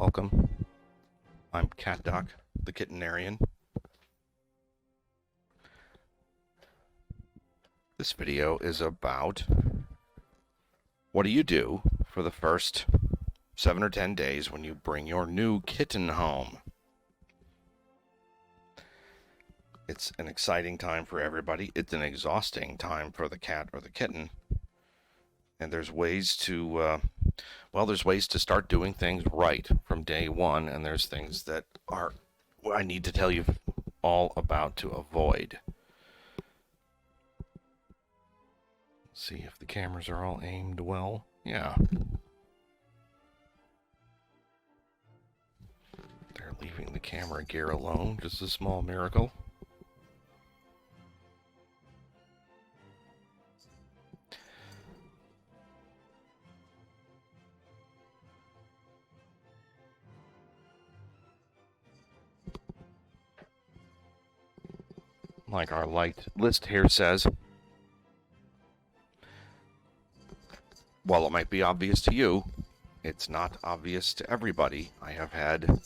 welcome. I'm Cat Doc, the Kittenarian. This video is about what do you do for the first 7 or 10 days when you bring your new kitten home. It's an exciting time for everybody. It's an exhausting time for the cat or the kitten. And there's ways to, there's ways to start doing things right from day one, and there's things that I need to tell you all about to avoid. See if the cameras are all aimed well. Yeah. They're leaving the camera gear alone, just a small miracle. Like our light list here says, while it might be obvious to you, it's not obvious to everybody. I have had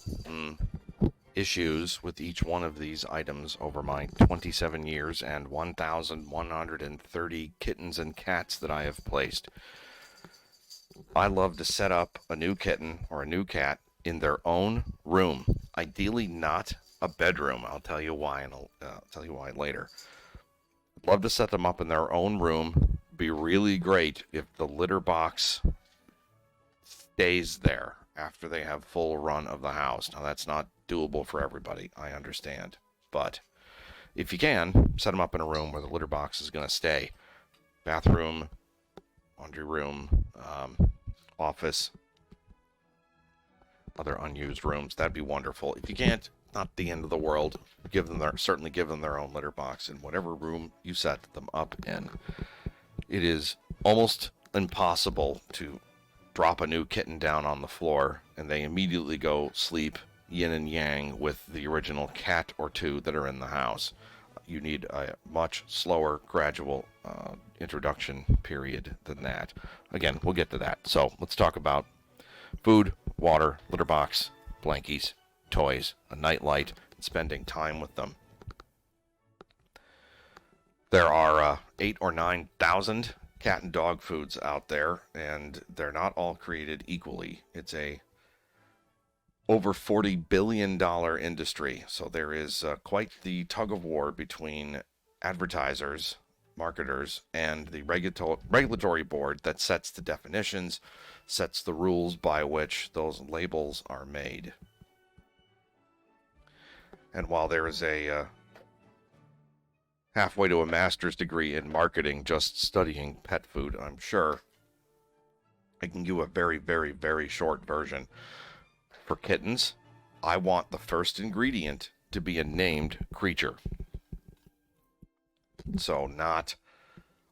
issues with each one of these items over my 27 years and 1,130 kittens and cats that I have placed. I love to set up a new kitten or a new cat in their own room, ideally not a bedroom. I'll tell you why, and I'll tell you why later. I'd love to set them up in their own room. Be really great if the litter box stays there after they have full run of the house. Now, that's not doable for everybody, I understand. But if you can, set them up in a room where the litter box is going to stay. Bathroom, laundry room, office, other unused rooms. That'd be wonderful. If you can't, not the end of the world. Certainly give them their own litter box in whatever room you set them up in. It is almost impossible to drop a new kitten down on the floor and they immediately go sleep yin and yang with the original cat or two that are in the house. You need a much slower, gradual introduction period than that. Again, we'll get to that. So let's talk about food, water, litter box, blankies, toys, a nightlight, and spending time with them. There are 8,000 or 9,000 cat and dog foods out there, and they're not all created equally. It's a over $40 billion industry, so there is quite the tug of war between advertisers, marketers, and the regulatory board that sets the definitions, sets the rules by which those labels are made. And while there is a halfway to a master's degree in marketing just studying pet food, I'm sure I can give a very, very, very short version. For kittens, I want the first ingredient to be a named creature. So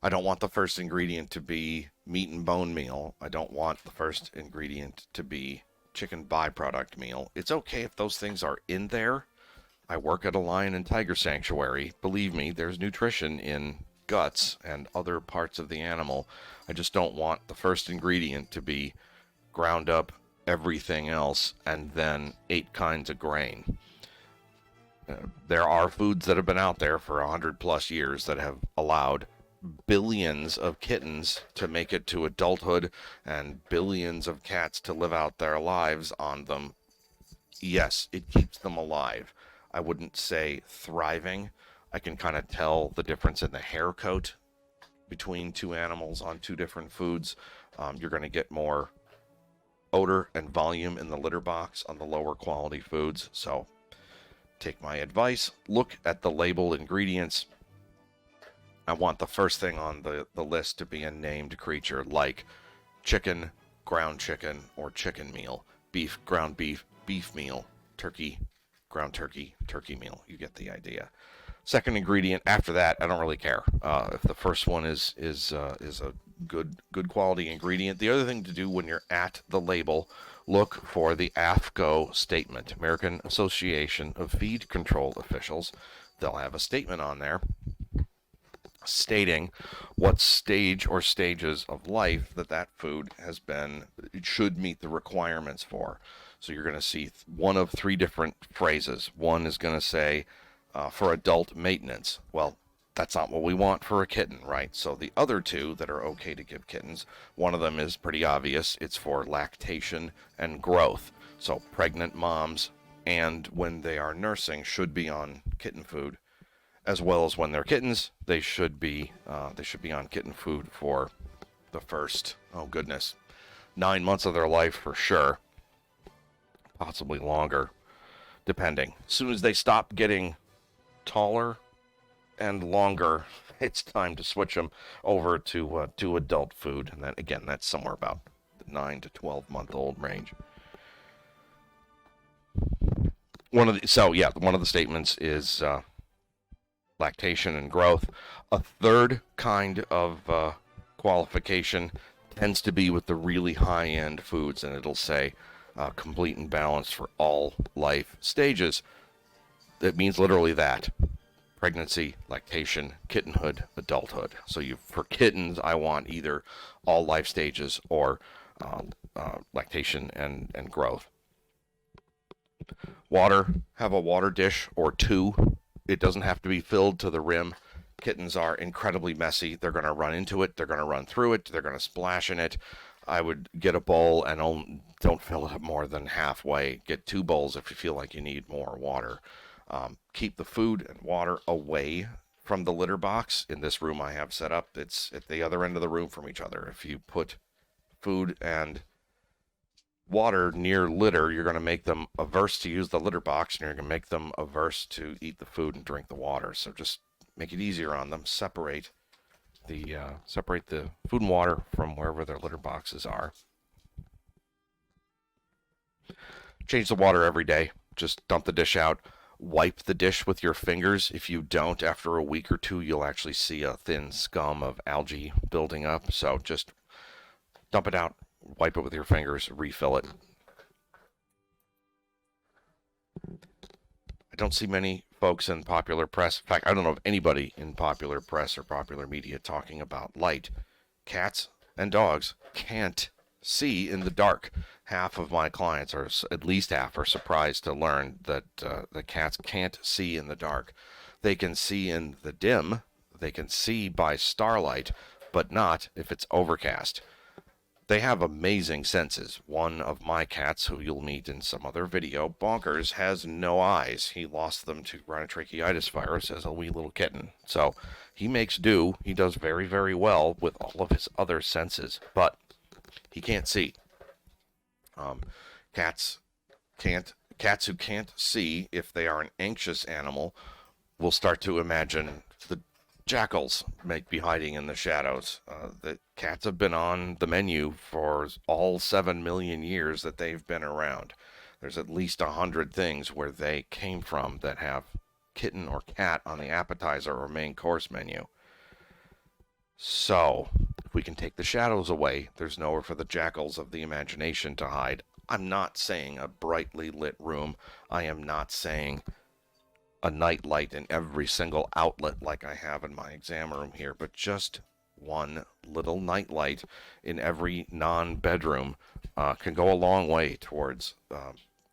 I don't want the first ingredient to be meat and bone meal. I don't want the first ingredient to be chicken byproduct meal. It's okay if those things are in there. I work at a lion and tiger sanctuary. Believe me, there's nutrition in guts and other parts of the animal. I just don't want the first ingredient to be ground up everything else and then 8 kinds of grain. There are foods that have been out there for 100+ years that have allowed billions of kittens to make it to adulthood and billions of cats to live out their lives on them. Yes, it keeps them alive. I wouldn't say thriving. I can kind of tell the difference in the hair coat between two animals on two different foods. You're going to get more odor and volume in the litter box on the lower quality foods. So take my advice, look at the label ingredients. I want the first thing on the list to be a named creature, like chicken, ground chicken, or chicken meal, beef, ground beef, beef meal, turkey, ground turkey, turkey meal. You get the idea. Second ingredient after that, I don't really care. If the first one is a good quality ingredient. The other thing to do when you're at the label, look for the AAFCO statement, American Association of Feed Control Officials. They'll have a statement on there stating what stage or stages of life that food has been, it should meet the requirements for. So you're going to see one of three different phrases. One is going to say for adult maintenance. Well, that's not what we want for a kitten, right? So the other two that are okay to give kittens, one of them is pretty obvious. It's for lactation and growth. So pregnant moms and when they are nursing should be on kitten food, as well as when they're kittens, they should be on kitten food for the first, oh goodness, 9 months of their life for sure, possibly longer, depending. As soon as they stop getting taller and longer, it's time to switch them over to adult food, and then again, that's somewhere about the 9 to 12 month old range. One of the statements is lactation and growth. A third kind of qualification tends to be with the really high-end foods, and it'll say complete and balanced for all life stages. It means literally that: pregnancy, lactation, kittenhood, adulthood. So for kittens, I want either all life stages or lactation and growth. Water, have a water dish or two. It doesn't have to be filled to the rim. Kittens are incredibly messy. They're going to run into it. They're going to run through it. They're going to splash in it. I would get a bowl and don't fill it up more than halfway. Get 2 bowls if you feel like you need more water. Keep the food and water away from the litter box. In this room I have set up, it's at the other end of the room from each other. If you put food and water near litter, you're going to make them averse to use the litter box, and you're going to make them averse to eat the food and drink the water. So just make it easier on them. Separate the food and water from wherever their litter boxes are. Change the water every day. Just dump the dish out. Wipe the dish with your fingers. If you don't, after a week or two, you'll actually see a thin scum of algae building up. So just dump it out, wipe it with your fingers, refill it. I don't see many folks in popular press. In fact, I don't know of anybody in popular press or popular media talking about light. Cats and dogs can't see in the dark. Half of my clients, or at least half, are surprised to learn that the cats can't see in the dark. They can see in the dim. They can see by starlight, but not if it's overcast. They have amazing senses. One of my cats, who you'll meet in some other video, Bonkers, has no eyes. He lost them to rhinotracheitis virus as a wee little kitten. So he makes do. He does very, very well with all of his other senses, but he can't see. Cats who can't see, if they are an anxious animal, will start to imagine the jackals might be hiding in the shadows. The cats have been on the menu for all 7 million years that they've been around. There's at least 100 things where they came from that have kitten or cat on the appetizer or main course menu. So, if we can take the shadows away, there's nowhere for the jackals of the imagination to hide. I'm not saying a brightly lit room. I am not saying a night light in every single outlet like I have in my exam room here, but just one little night light in every non-bedroom can go a long way towards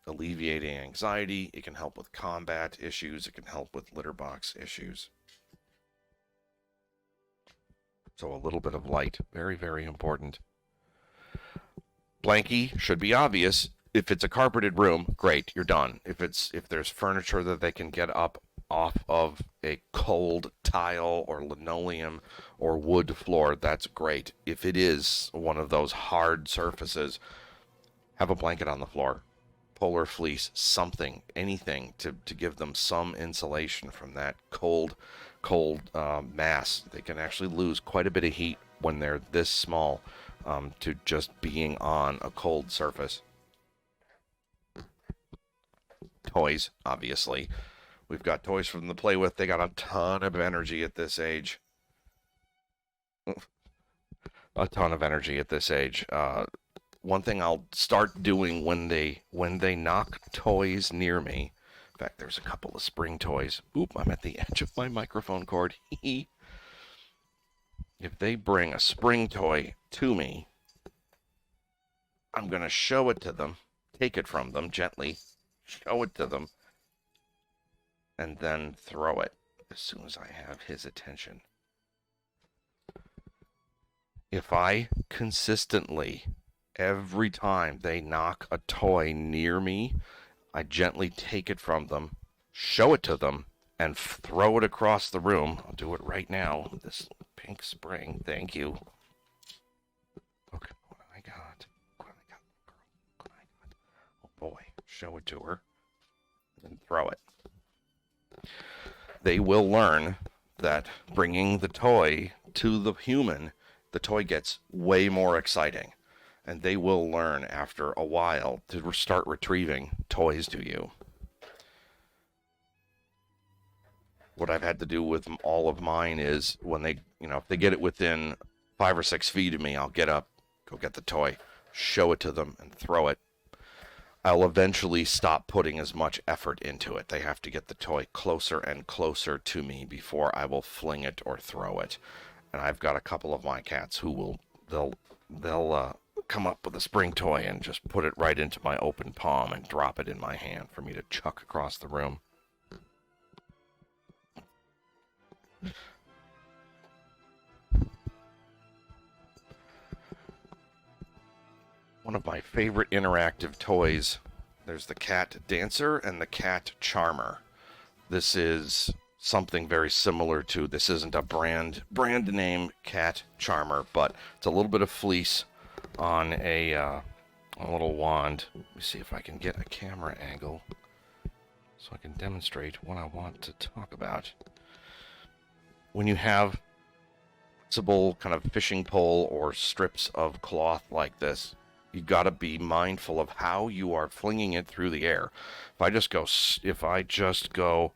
alleviating anxiety. It can help with combat issues. It can help with litter box issues. So a little bit of light, very, very important. Blankie should be obvious. If it's a carpeted room, great, you're done. If there's furniture that they can get up off of a cold tile or linoleum or wood floor, that's great. If it is one of those hard surfaces, have a blanket on the floor, polar fleece, something, anything to give them some insulation from that cold mass. They can actually lose quite a bit of heat when they're this small to just being on a cold surface. Toys, obviously. We've got toys for them to play with. They got a ton of energy at this age. A ton of energy at this age. One thing I'll start doing when they knock toys near me. In fact, there's a couple of spring toys. Oop, I'm at the edge of my microphone cord. If they bring a spring toy to me, I'm going to show it to them, take it from them gently, show it to them, and then throw it as soon as I have his attention. If I consistently, every time they knock a toy near me, I gently take it from them, show it to them, and throw it across the room. I'll do it right now. This pink spring, thank you. Okay, what I got? What I got, girl? What I got? Oh boy, show it to her, and throw it. They will learn that bringing the toy to the human, the toy gets way more exciting. And they will learn after a while to start retrieving toys to you. What I've had to do with all of mine is when they, if they get it within 5 or 6 feet of me, I'll get up, go get the toy, show it to them, and throw it. I'll eventually stop putting as much effort into it. They have to get the toy closer and closer to me before I will fling it or throw it. And I've got a couple of my cats who they'll come up with a spring toy and just put it right into my open palm and drop it in my hand for me to chuck across the room. One of my favorite interactive toys, there's the cat dancer and the cat charmer. This is something very similar to, this isn't a brand name cat charmer, but it's a little bit of fleece on a little wand. Let me see if I can get a camera angle so I can demonstrate what I want to talk about. When you have flexible kind of fishing pole or strips of cloth like this, you got to be mindful of how you are flinging it through the air. If I just go,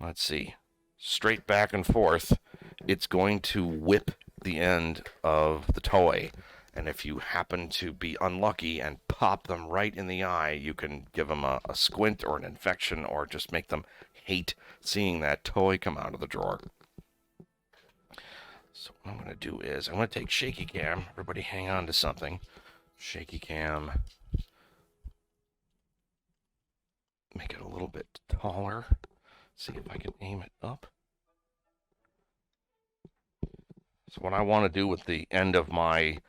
let's see, straight back and forth, it's going to whip the end of the toy. And if you happen to be unlucky and pop them right in the eye, you can give them a squint or an infection or just make them hate seeing that toy come out of the drawer. So what I'm going to do is I'm going to take shaky cam. Everybody hang on to something. Shaky cam. Make it a little bit taller. See if I can aim it up. So what I want to do with the end of my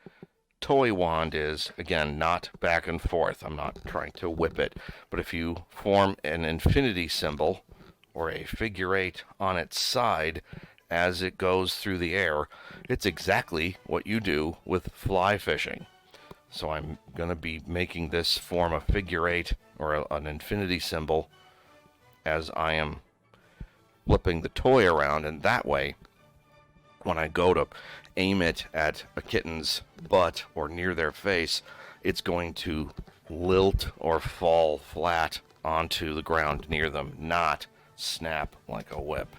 toy wand is, again, not back and forth. I'm not trying to whip it. But if you form an infinity symbol or a figure eight on its side as it goes through the air, it's exactly what you do with fly fishing. So I'm going to be making this form a figure eight or an infinity symbol as I am flipping the toy around, and that way, when I go to aim it at a kitten's butt or near their face, it's going to lilt or fall flat onto the ground near them, not snap like a whip.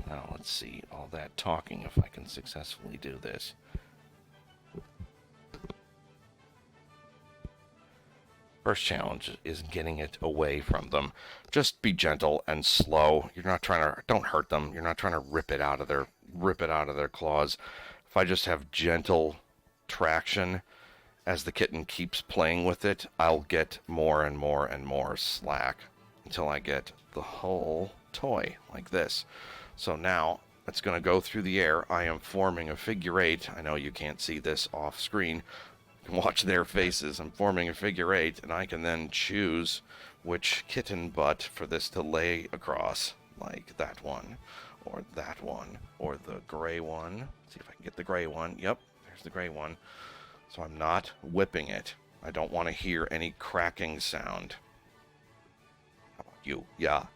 Now let's see all that talking if I can successfully do this. First challenge is getting it away from them. Just be gentle and slow. You're not trying to, don't hurt them. You're not trying to rip it out of their claws. If I just have gentle traction as the kitten keeps playing with it, I'll get more and more and more slack until I get the whole toy like this. So now it's going to go through the air. I am forming a figure eight. I know you can't see this off screen. Watch their faces. I'm forming a figure eight, and I can then choose which kitten butt for this to lay across, like that one, or that one, or the gray one. Let's see if I can get the gray one. Yep, there's the gray one. So I'm not whipping it. I don't want to hear any cracking sound. How about you? Yeah.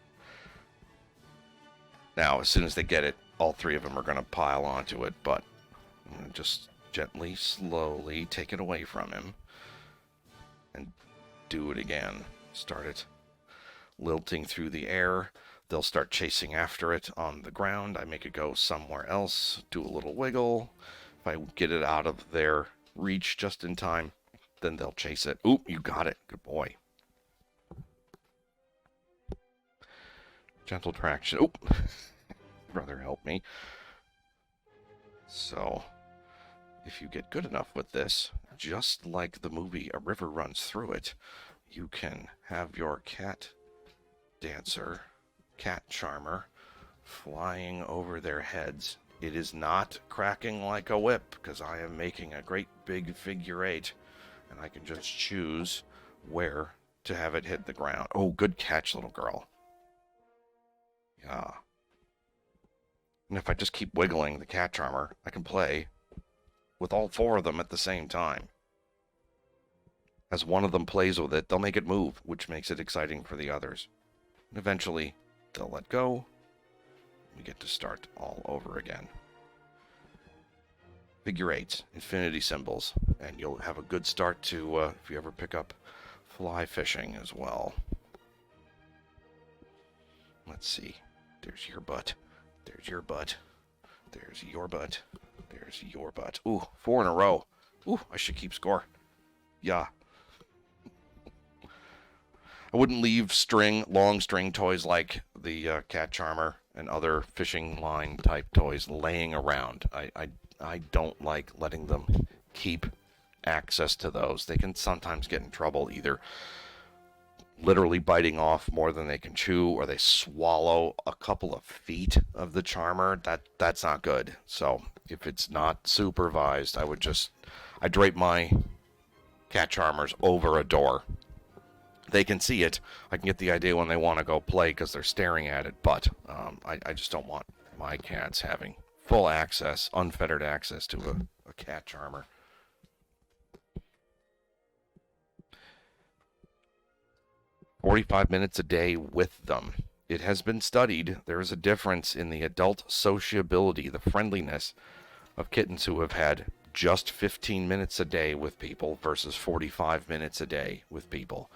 Now, as soon as they get it, all three of them are going to pile onto it, but I'm going to just gently, slowly take it away from him and do it again. Start it lilting through the air. They'll start chasing after it on the ground. I make it go somewhere else, do a little wiggle. If I get it out of their reach just in time, then they'll chase it. Oop, you got it. Good boy. Gentle traction. Oop. Brother, help me. So, if you get good enough with this, just like the movie A River Runs Through It, you can have your cat dancer, cat charmer, flying over their heads. It is not cracking like a whip, because I am making a great big figure 8, and I can just choose where to have it hit the ground. Oh, good catch, little girl. Yeah. And if I just keep wiggling the cat charmer, I can play with all 4 of them at the same time. As one of them plays with it, they'll make it move, which makes it exciting for the others. And eventually, they'll let go. We get to start all over again. Figure 8s, infinity symbols, and you'll have a good start to if you ever pick up fly fishing as well. Let's see. There's your butt. There's your butt. There's your butt. There's your butt. Ooh, 4 in a row. Ooh, I should keep score. Yeah. I wouldn't leave long string toys like the cat charmer and other fishing line type toys laying around. I don't like letting them keep access to those. They can sometimes get in trouble either literally biting off more than they can chew, or they swallow a couple of feet of the charmer. That's not good. So if it's not supervised, I drape my cat charmers over a door. They can see it. I can get the idea when they want to go play because they're staring at it, but I just don't want my cats having full access, unfettered access to a cat charmer. "45 minutes a day with them. It has been studied there is a difference in the adult sociability, the friendliness of kittens who have had just 15 minutes a day with people versus 45 minutes a day with people.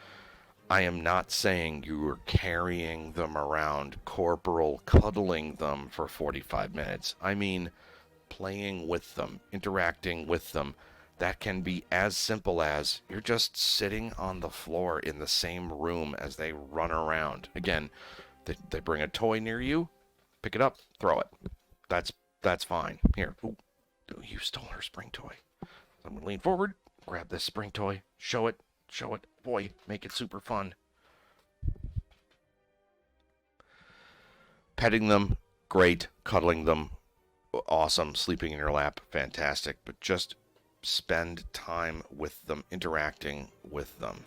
I am not saying you are carrying them around, corporal cuddling them for 45 minutes. I mean playing with them, interacting with them. That can be as simple as you're just sitting on the floor in the same room as they run around. Again, they bring a toy near you, pick it up, throw it. That's fine. Here, ooh, you stole her spring toy. I'm going to lean forward, grab this spring toy, show it. Boy, make it super fun. Petting them, great. Cuddling them, awesome. Sleeping in your lap, fantastic. But just spend time with them, interacting with them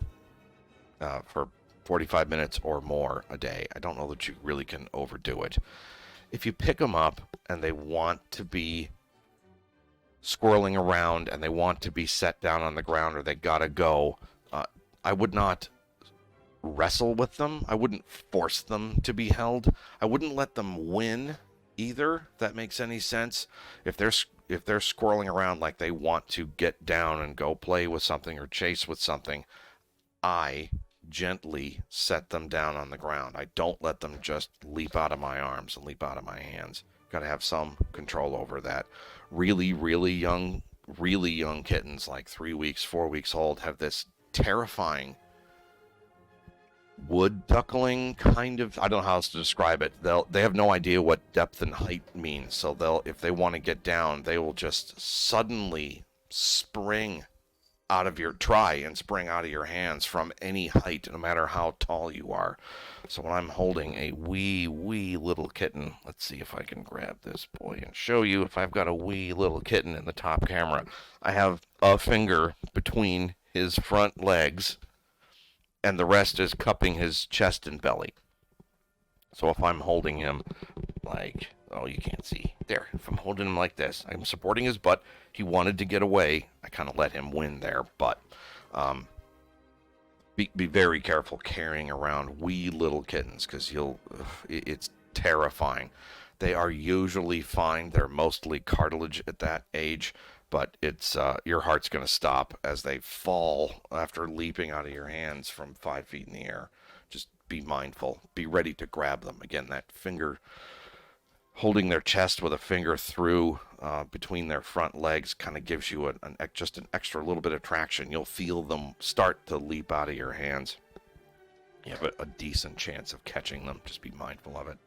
for 45 minutes or more a day. I don't know that you really can overdo it. If you pick them up and they want to be squirreling around and they want to be set down on the ground or they gotta go, I would not wrestle with them. I wouldn't force them to be held. I wouldn't let them win either, if that makes any sense. If they're squirreling around like they want to get down and go play with something or chase with something, I gently set them down on the ground. I don't let them just leap out of my arms and leap out of my hands. Got to have some control over that. Really, really young kittens, like 3 weeks, 4 weeks old, have this terrifying wood duckling kind of, I don't know how else to describe it. They have no idea what depth and height means. So if they want to get down, they will just suddenly spring out of your hands from any height, no matter how tall you are. So when I'm holding a wee little kitten, let's see if I can grab this boy and show you. If I've got a wee little kitten in the top camera, I have a finger between his front legs and the rest is cupping his chest and belly. So if I'm holding him like, oh, you can't see. There, if I'm holding him like this, I'm supporting his butt. He wanted to get away. I kind of let him win there, but be very careful carrying around wee little kittens because it's terrifying. They are usually fine. They're mostly cartilage at that age, but it's your heart's going to stop as they fall after leaping out of your hands from 5 feet in the air. Just be mindful. Be ready to grab them. Again, that finger, holding their chest with a finger through between their front legs kind of gives you just an extra little bit of traction. You'll feel them start to leap out of your hands. You have a decent chance of catching them. Just be mindful of it.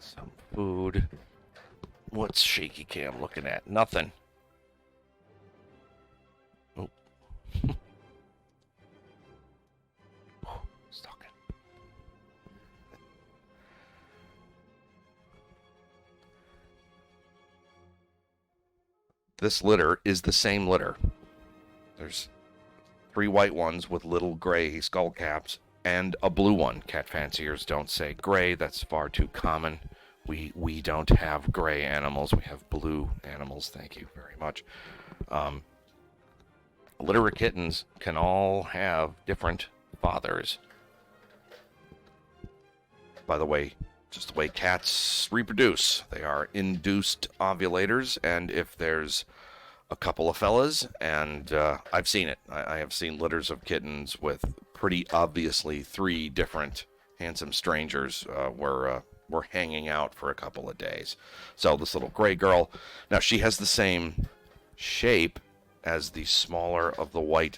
some food. What's Shaky Cam looking at? Nothing. Oh. Stalking. This litter is the same litter. There's 3 white ones with little gray skull caps and a blue one. Cat fanciers don't say gray. That's far too common. We don't have gray animals. We have blue animals. Thank you very much. Litter of kittens can all have different fathers. By the way, just the way cats reproduce. They are induced ovulators, and if there's a couple of fellas, and I've seen it. I have seen litters of kittens with pretty obviously 3 different handsome strangers were hanging out for a couple of days. So this little gray girl, now she has the same shape as the smaller of the white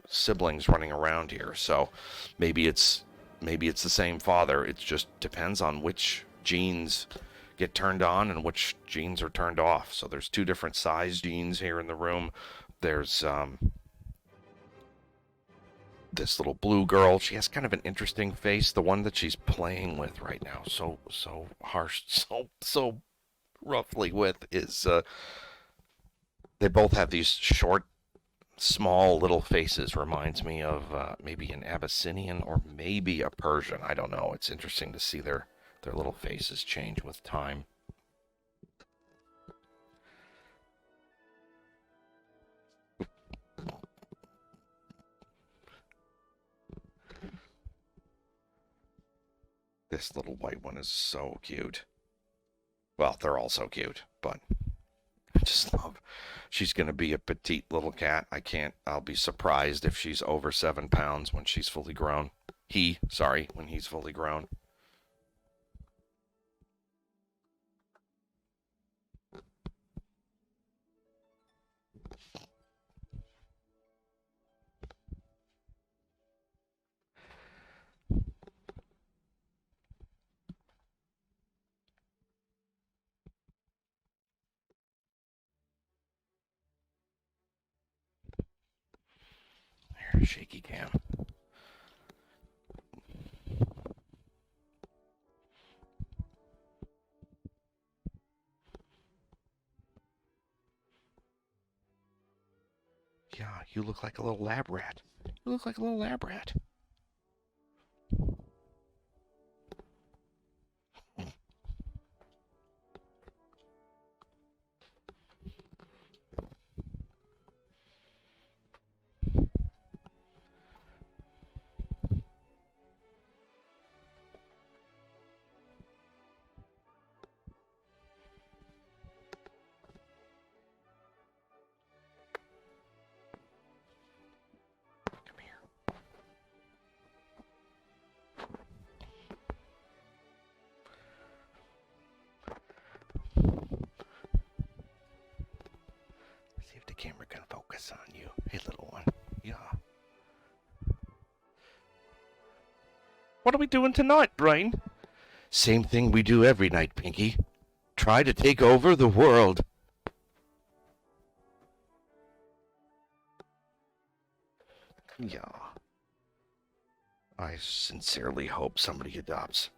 siblings running around here. So maybe it's the same father. It just depends on which genes get turned on and which genes are turned off. So there's 2 different size genes here in the room. There's this little blue girl. She has kind of an interesting face. The one that she's playing with right now, so harsh, so roughly with, is they both have these short, small little faces. Reminds me of maybe an Abyssinian or maybe a Persian. I don't know. It's interesting to see their little faces change with time. This little white one is so cute. Well, they're all so cute, but I just love. She's going to be a petite little cat. I'll be surprised if she's over 7 pounds when she's fully grown. When he's fully grown. There, Shaky Cam. Yeah, you look like a little lab rat. You look like a little lab rat. Come here. See if the camera can focus on you. Hey, little one. Yeah. What are we doing tonight, Brain? Same thing we do every night, Pinky. Try to take over the world. Yeah. I sincerely hope somebody adopts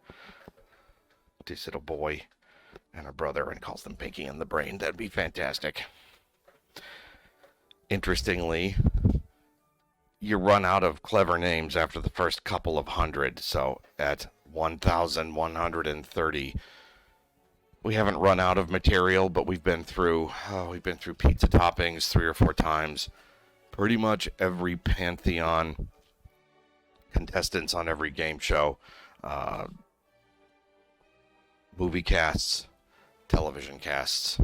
this little boy and a brother and calls them Pinky and the Brain. That'd be fantastic. Interestingly, you run out of clever names after the first couple of hundred. So at 1,130, we haven't run out of material, but we've been through pizza toppings 3 or 4 times. Pretty much every pantheon, contestants on every game show, movie casts, television casts.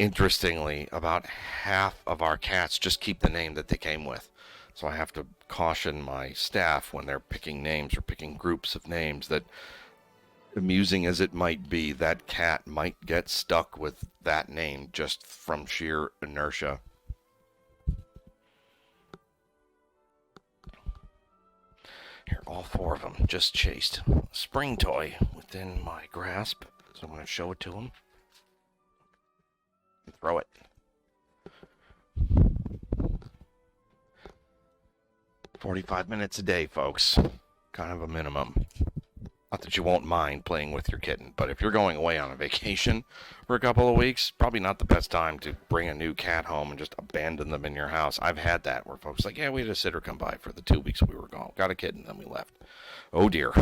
Interestingly, about half of our cats just keep the name that they came with. So I have to caution my staff when they're picking names or picking groups of names that, amusing as it might be, that cat might get stuck with that name just from sheer inertia. Here, all 4 of them just chased a spring toy within my grasp. So I'm going to show it to him. And throw it. 45 minutes a day, folks. Kind of a minimum. Not that you won't mind playing with your kitten, but if you're going away on a vacation for a couple of weeks, probably not the best time to bring a new cat home and just abandon them in your house. I've had that where folks are like, yeah, we had a sitter come by for the 2 weeks we were gone. Got a kitten, then we left. Oh, dear.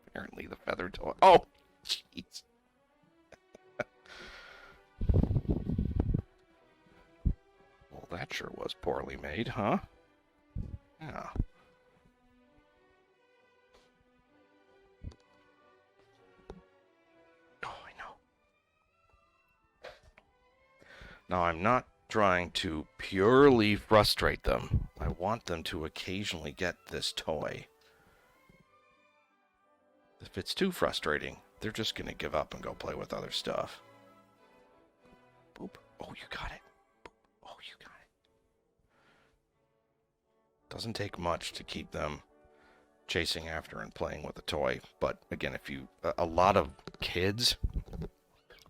Apparently the feather toy. Oh, jeez. Well, that sure was poorly made, huh? Yeah. Now, I'm not trying to purely frustrate them. I want them to occasionally get this toy. If it's too frustrating, they're just going to give up and go play with other stuff. Boop. Oh, you got it. Boop. Oh, you got it. Doesn't take much to keep them chasing after and playing with a toy. But again, if you... a lot of kids,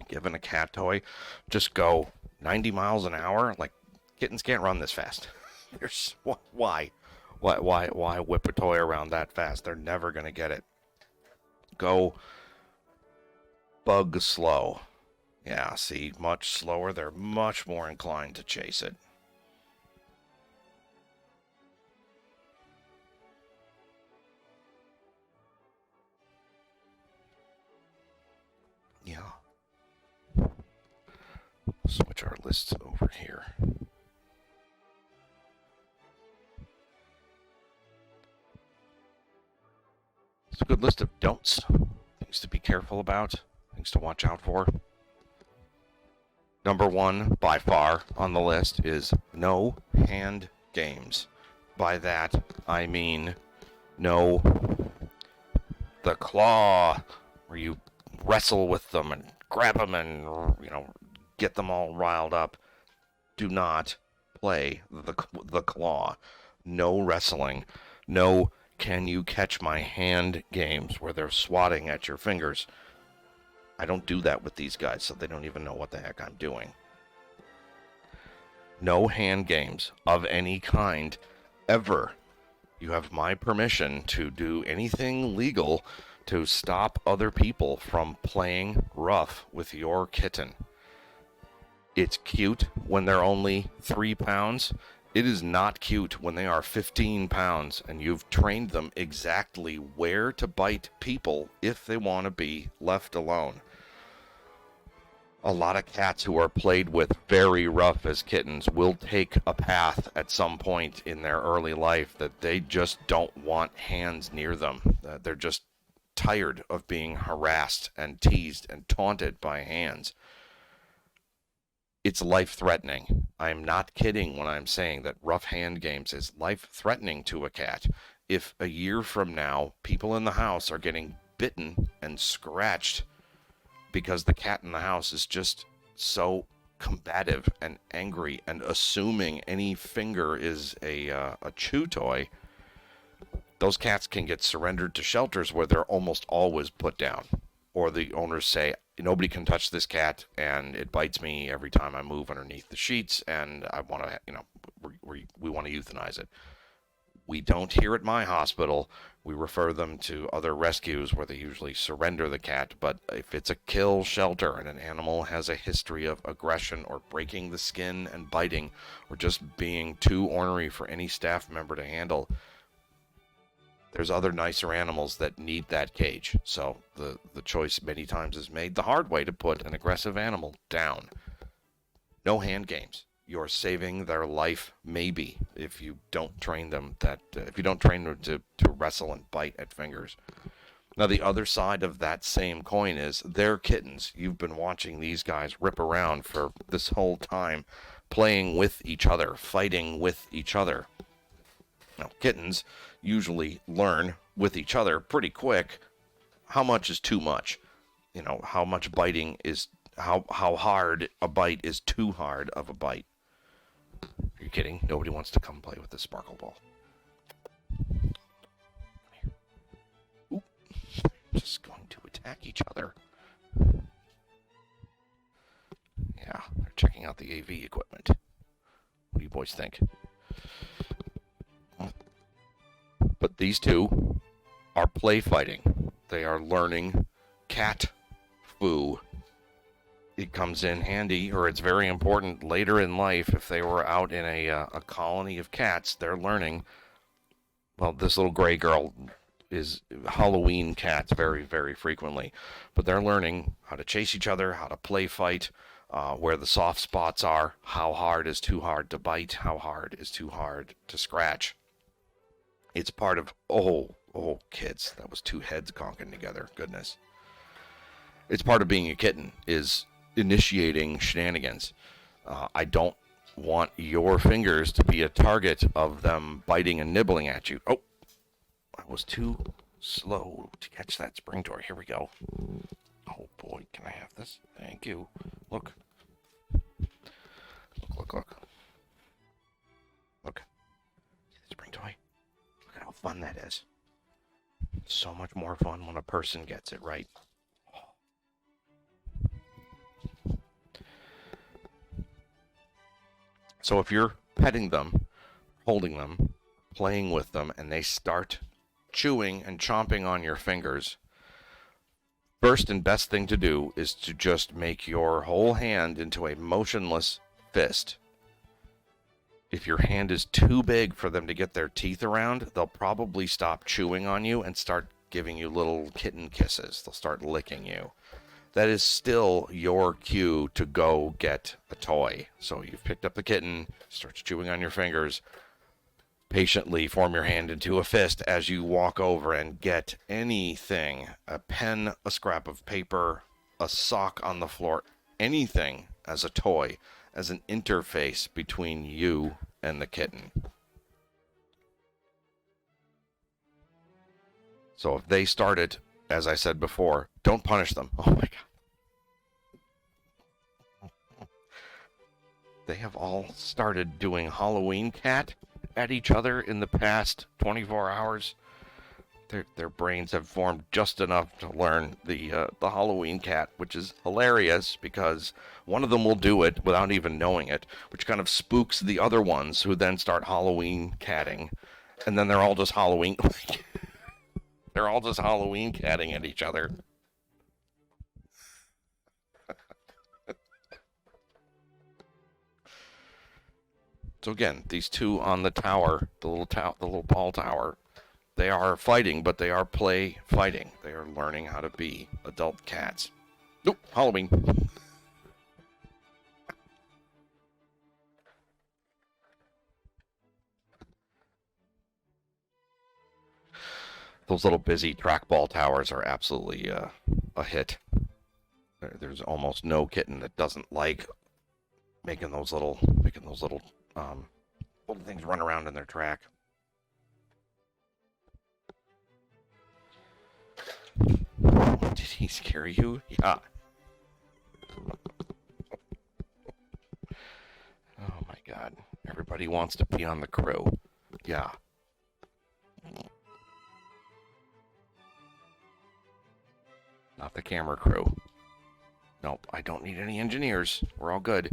given a cat toy, just go 90 miles an hour. Like, kittens can't run this fast. There's why whip a toy around that fast? They're never going to get it. Go bug slow. Yeah, see, much slower. They're much more inclined to chase it. Yeah. Switch our lists over here. It's a good list of don'ts. Things to be careful about. Things to watch out for. Number 1, by far, on the list is no hand games. By that, I mean no the claw, where you wrestle with them and grab them and, get them all riled up. Do not play the claw. No wrestling. No can you catch my hand games where they're swatting at your fingers. I don't do that with these guys, so they don't even know what the heck I'm doing. No hand games of any kind, ever. You have my permission to do anything legal to stop other people from playing rough with your kitten. It's cute when they're only 3 pounds. It is not cute when they are 15 pounds and you've trained them exactly where to bite people if they want to be left alone. A lot of cats who are played with very rough as kittens will take a path at some point in their early life that they just don't want hands near them. They're just tired of being harassed and teased and taunted by hands. It's life-threatening. I'm not kidding when I'm saying that rough hand games is life-threatening to a cat. If a year from now, people in the house are getting bitten and scratched because the cat in the house is just so combative and angry and assuming any finger is a chew toy, those cats can get surrendered to shelters where they're almost always put down. Or the owners say, nobody can touch this cat, and it bites me every time I move underneath the sheets, and I want to, we want to euthanize it. We don't here at my hospital. We refer them to other rescues where they usually surrender the cat, but if it's a kill shelter and an animal has a history of aggression or breaking the skin and biting or just being too ornery for any staff member to handle, there's other nicer animals that need that cage. So the choice many times is made the hard way to put an aggressive animal down. No hand games. You're saving their life, maybe, if you don't train them to wrestle and bite at fingers. Now, the other side of that same coin is they're kittens. You've been watching these guys rip around for this whole time, playing with each other, fighting with each other. Now, kittens usually learn with each other pretty quick how much is too much. How much biting is, how hard a bite is too hard of a bite. Are you kidding? Nobody wants to come play with this sparkle ball. Just going to attack each other. Yeah, they're checking out the AV equipment. What do you boys think? But these two are play fighting. They are learning cat foo. It comes in handy, or it's very important later in life. If they were out in a colony of cats, they're learning. Well, this little gray girl is Halloween cats very, very frequently, but they're learning how to chase each other, how to play fight, where the soft spots are, how hard is too hard to bite, how hard is too hard to scratch. It's part of, oh, kids, that was two heads conking together, goodness. It's part of being a kitten, is initiating shenanigans. I don't want your fingers to be a target of them biting and nibbling at you. Oh, I was too slow to catch that spring door. Here we go. Oh boy, can I have this? Thank you. Look. Look. Look. See the spring toy? Look at how fun that is. It's so much more fun when a person gets it right. So if you're petting them, holding them, playing with them, and they start chewing and chomping on your fingers, first and best thing to do is to just make your whole hand into a motionless fist. If your hand is too big for them to get their teeth around, they'll probably stop chewing on you and start giving you little kitten kisses. They'll start licking you. That is still your cue to go get a toy. So you've picked up the kitten, starts chewing on your fingers. Patiently form your hand into a fist as you walk over and get anything, a pen, a scrap of paper, a sock on the floor, anything as a toy, as an interface between you and the kitten. So if they start it, as I said before, don't punish them. Oh my God. They have all started doing Halloween cat at each other in the past 24 hours. Their brains have formed just enough to learn the Halloween cat, which is hilarious because one of them will do it without even knowing it, which kind of spooks the other ones who then start Halloween catting, and then they're all just Halloween catting at each other. So again, these two on the tower, the little tall tower, they are fighting, but they are play fighting. They are learning how to be adult cats. Nope, Halloween. Those little busy trackball towers are absolutely a hit. There's almost no kitten that doesn't like making those little things run around in their track. Did he scare you? Yeah. Oh my God. Everybody wants to be on the crew. Yeah. Not the camera crew. Nope, I don't need any engineers. We're all good.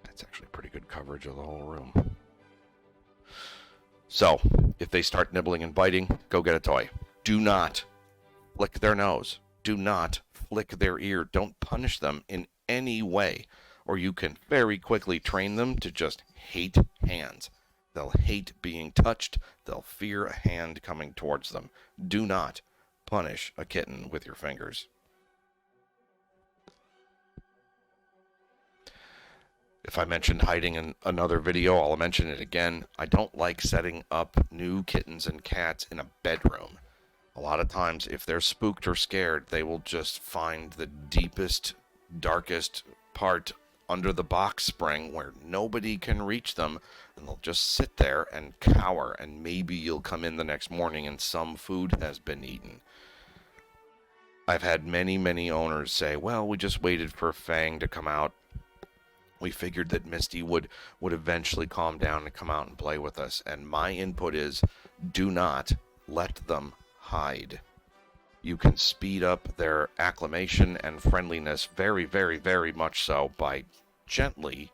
That's actually pretty good coverage of the whole room. So, if they start nibbling and biting, go get a toy. Do not flick their nose. Do not flick their ear. Don't punish them in any way, or you can very quickly train them to just hate hands. They'll hate being touched. They'll fear a hand coming towards them. Do not punish a kitten with your fingers. If I mentioned hiding in another video, I'll mention it again. I don't like setting up new kittens and cats in a bedroom. A lot of times, if they're spooked or scared, they will just find the deepest, darkest part under the box spring where nobody can reach them, and they'll just sit there and cower, and maybe you'll come in the next morning and some food has been eaten. I've had many, many owners say, well, we just waited for Fang to come out. We figured that Misty would eventually calm down and come out and play with us. And my input is, do not let them hide. You can speed up their acclimation and friendliness very, very, very much so by gently,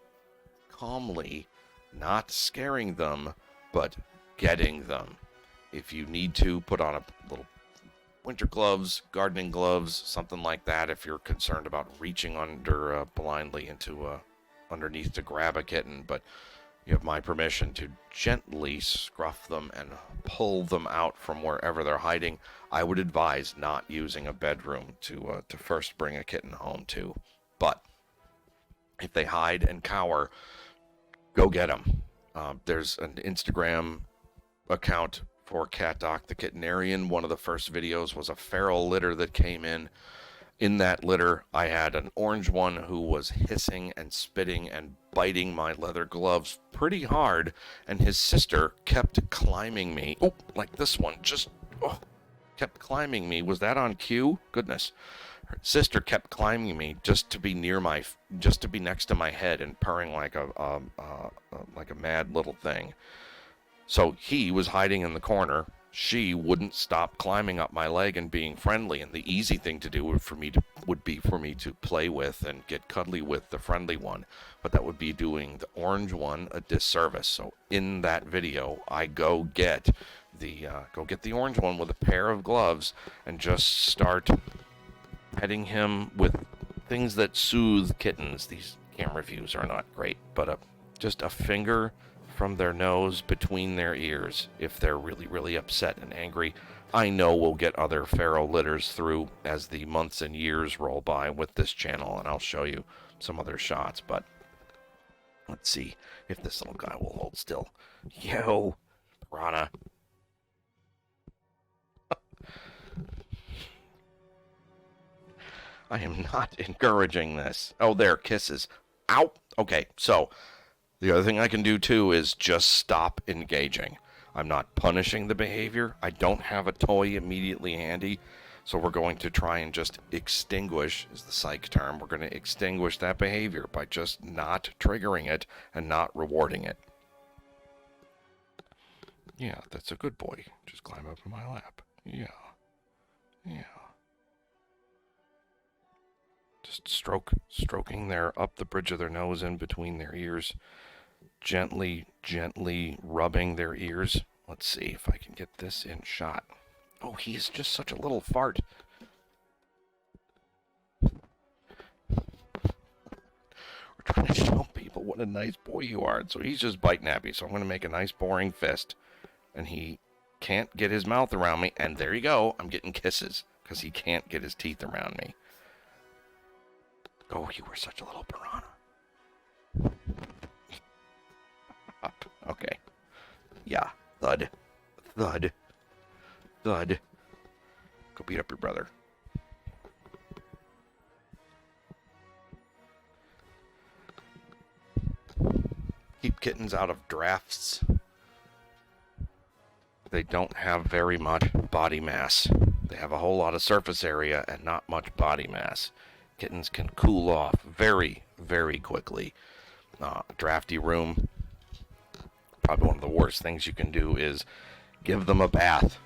calmly, not scaring them, but getting them. If you need to, put on a little winter gloves, gardening gloves, something like that if you're concerned about reaching under blindly into underneath to grab a kitten. But you have my permission to gently scruff them and pull them out from wherever they're hiding. I would advise not using a bedroom to first bring a kitten home to. But if they hide and cower, go get them. There's an Instagram account for Cat Doc the Kittenarian. One of the first videos was a feral litter that came in. In that litter, I had an orange one who was hissing and spitting and biting my leather gloves pretty hard, and his sister kept climbing me. Oh, like this one, kept climbing me. Was that on cue? Goodness. Her sister kept climbing me just to be next to my head and purring like a mad little thing. So he was hiding in the corner. She wouldn't stop climbing up my leg and being friendly, and the easy thing to do would be for me to play with and get cuddly with the friendly one, but that would be doing the orange one a disservice. So in that video, I go get the orange one with a pair of gloves and just start petting him with things that soothe kittens. These camera views are not great, but just a finger from their nose between their ears if they're really, really upset and angry. I know we'll get other feral litters through as the months and years roll by with this channel, and I'll show you some other shots, but let's see if this little guy will hold still. Yo, piranha. I am not encouraging this. Oh, there, kisses. Ow! Okay, so the other thing I can do too is just stop engaging. I'm not punishing the behavior. I don't have a toy immediately handy, so we're going to try and just extinguish, is the psych term, we're going to extinguish that behavior by just not triggering it and not rewarding it. Yeah, that's a good boy. Just climb up in my lap. Yeah. Yeah. Just stroking up the bridge of their nose in between their ears. Gently rubbing their ears. Let's see if I can get this in shot. Oh, he is just such a little fart. We're trying to show people what a nice boy you are. So he's just biting at me. So I'm going to make a nice boring fist. And he can't get his mouth around me. And there you go. I'm getting kisses because he can't get his teeth around me. Oh, you were such a little piranha. Okay. Yeah. Thud. Thud. Thud. Go beat up your brother. Keep kittens out of drafts. They don't have very much body mass. They have a whole lot of surface area and not much body mass. Kittens can cool off very, very quickly. Drafty room. Probably one of the worst things you can do is give them a bath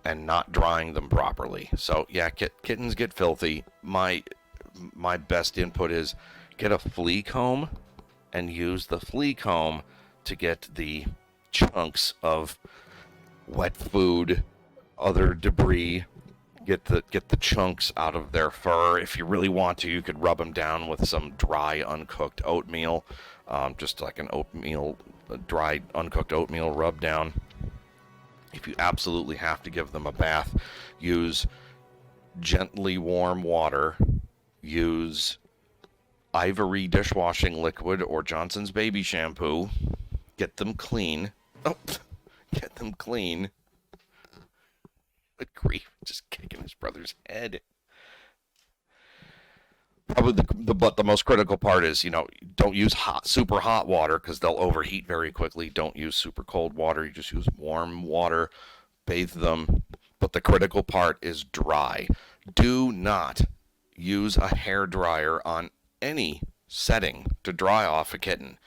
and not drying them properly. So yeah, kittens get filthy. My best input is get a flea comb and use the flea comb to get the chunks of wet food, other debris, get the chunks out of their fur. If you really want to, you could rub them down with some dry uncooked oatmeal, just like an dry uncooked oatmeal rub down. If you absolutely have to give them a bath, use gently warm water, use Ivory dishwashing liquid or Johnson's baby shampoo, get them clean. Get them clean. Good grief, just kicking his brother's head. Probably the most critical part is, don't use super hot water because they'll overheat very quickly. Don't use super cold water. You just use warm water. Bathe them. But the critical part is dry. Do not use a hair dryer on any setting to dry off a kitten.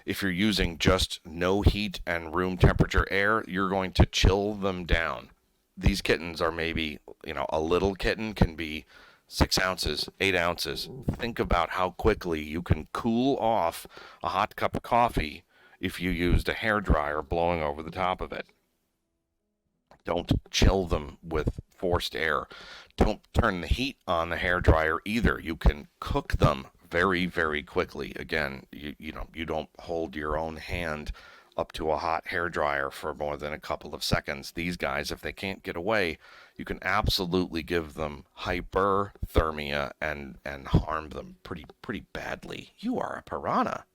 If you're using just no heat and room temperature air, you're going to chill them down. These kittens are maybe, a little kitten can be 6 ounces, 8 ounces. Think about how quickly you can cool off a hot cup of coffee if you used a hair dryer blowing over the top of it. Don't chill them with forced air. Don't turn the heat on the hair dryer either. You can cook them very, very quickly. Again, you don't hold your own hand up to a hot hair dryer for more than a couple of seconds. These guys, if they can't get away, you can absolutely give them hyperthermia and harm them pretty badly. You are a piranha.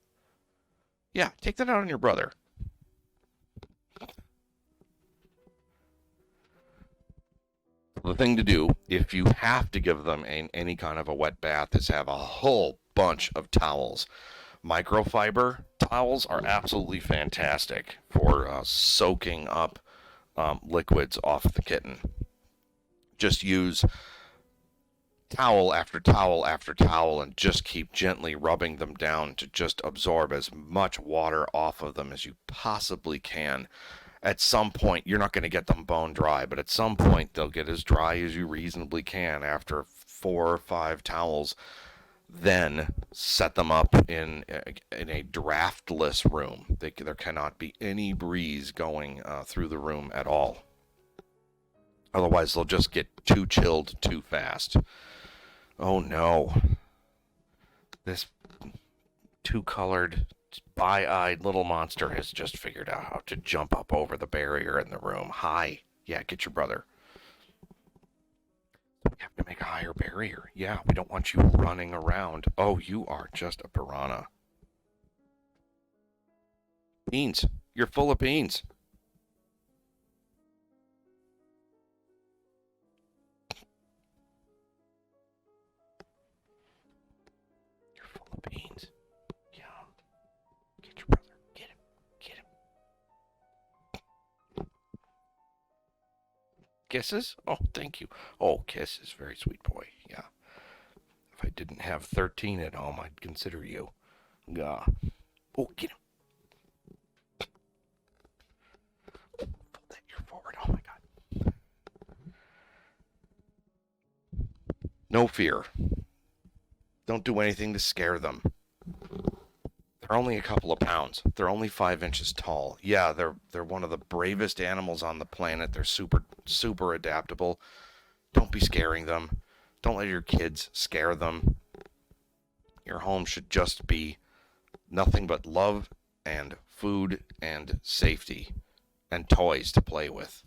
Yeah, take that out on your brother. The thing to do, if you have to give them any kind of a wet bath, is have a whole bunch of towels. Microfiber towels are absolutely fantastic for soaking up liquids off the kitten. Just use towel after towel after towel and just keep gently rubbing them down to just absorb as much water off of them as you possibly can. At some point, you're not going to get them bone dry, but at some point, they'll get as dry as you reasonably can after 4 or 5 towels. Then set them up in a draftless room. There cannot be any breeze going through the room at all. Otherwise, they'll just get too chilled too fast. Oh no. This two-colored, bi-eyed little monster has just figured out how to jump up over the barrier in the room. Hi. Yeah, get your brother. We have to make a higher barrier. Yeah, we don't want you running around. Oh, you are just a piranha. Beans. You're full of beans. You're full of beans. Yeah. Get your brother. Get him. Get him. Kisses? Oh, thank you. Oh, kisses. Very sweet boy. Yeah. If I didn't have 13 at home, I'd consider you. Yeah. Oh, get him. Fold that ear forward. Oh, my God. No fear. Don't do anything to scare them. They're only a couple of pounds. They're only 5 inches tall. Yeah, they're one of the bravest animals on the planet. They're super adaptable. Don't be scaring them. Don't let your kids scare them. Your home should just be nothing but love and food and safety and toys to play with.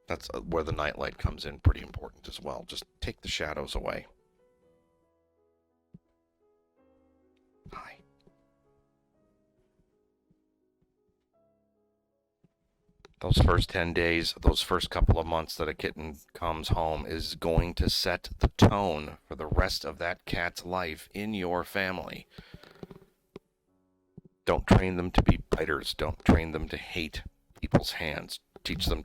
That's where the nightlight comes in pretty important as well. Just take the shadows away. Hi. Those first 10 days, those first couple of months that a kitten comes home is going to set the tone for the rest of that cat's life in your family. Don't train them to be biters. Don't train them to hate people's hands. Teach them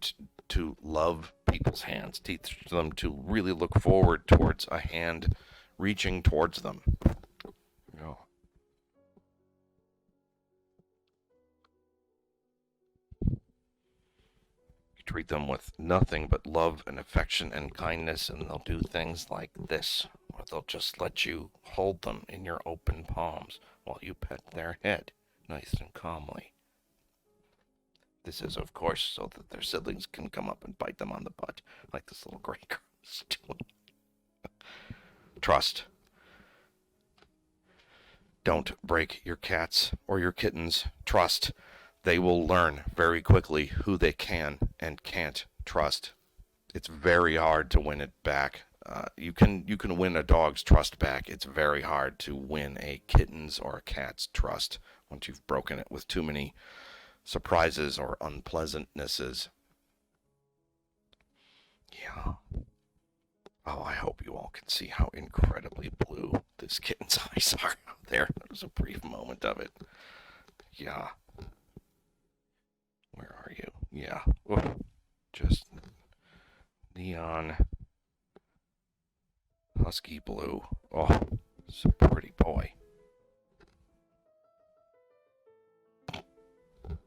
to love people's hands. Teach them to really look forward towards a hand reaching towards them. No. You treat them with nothing but love and affection and kindness, and they'll do things like this, or they'll just let you hold them in your open palms while you pet their head nice and calmly. This is, of course, so that their siblings can come up and bite them on the butt, like this little gray girl is doing. Trust. Don't break your cats or your kittens' trust. They will learn very quickly who they can and can't trust. It's very hard to win it back. You can win a dog's trust back. It's very hard to win a kitten's or a cat's trust once you've broken it with too many surprises or unpleasantnesses. Yeah. Oh, I hope you all can see how incredibly blue this kitten's eyes are out there. That was a brief moment of it. Yeah. Where are you? Yeah. Oof. Just neon husky blue. Oh, it's a pretty boy. I'm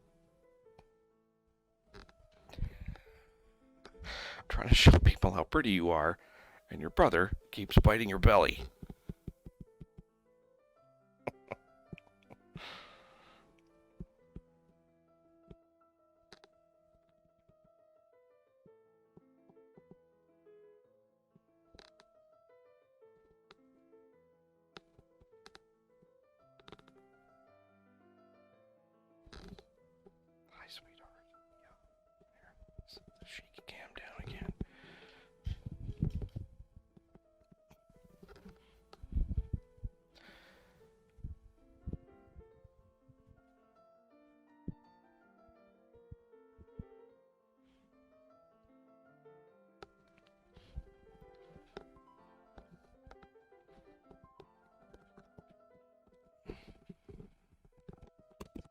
trying to show people how pretty you are, and your brother keeps biting your belly. Hi, sweetheart. Yeah. Set the shaky cam down again.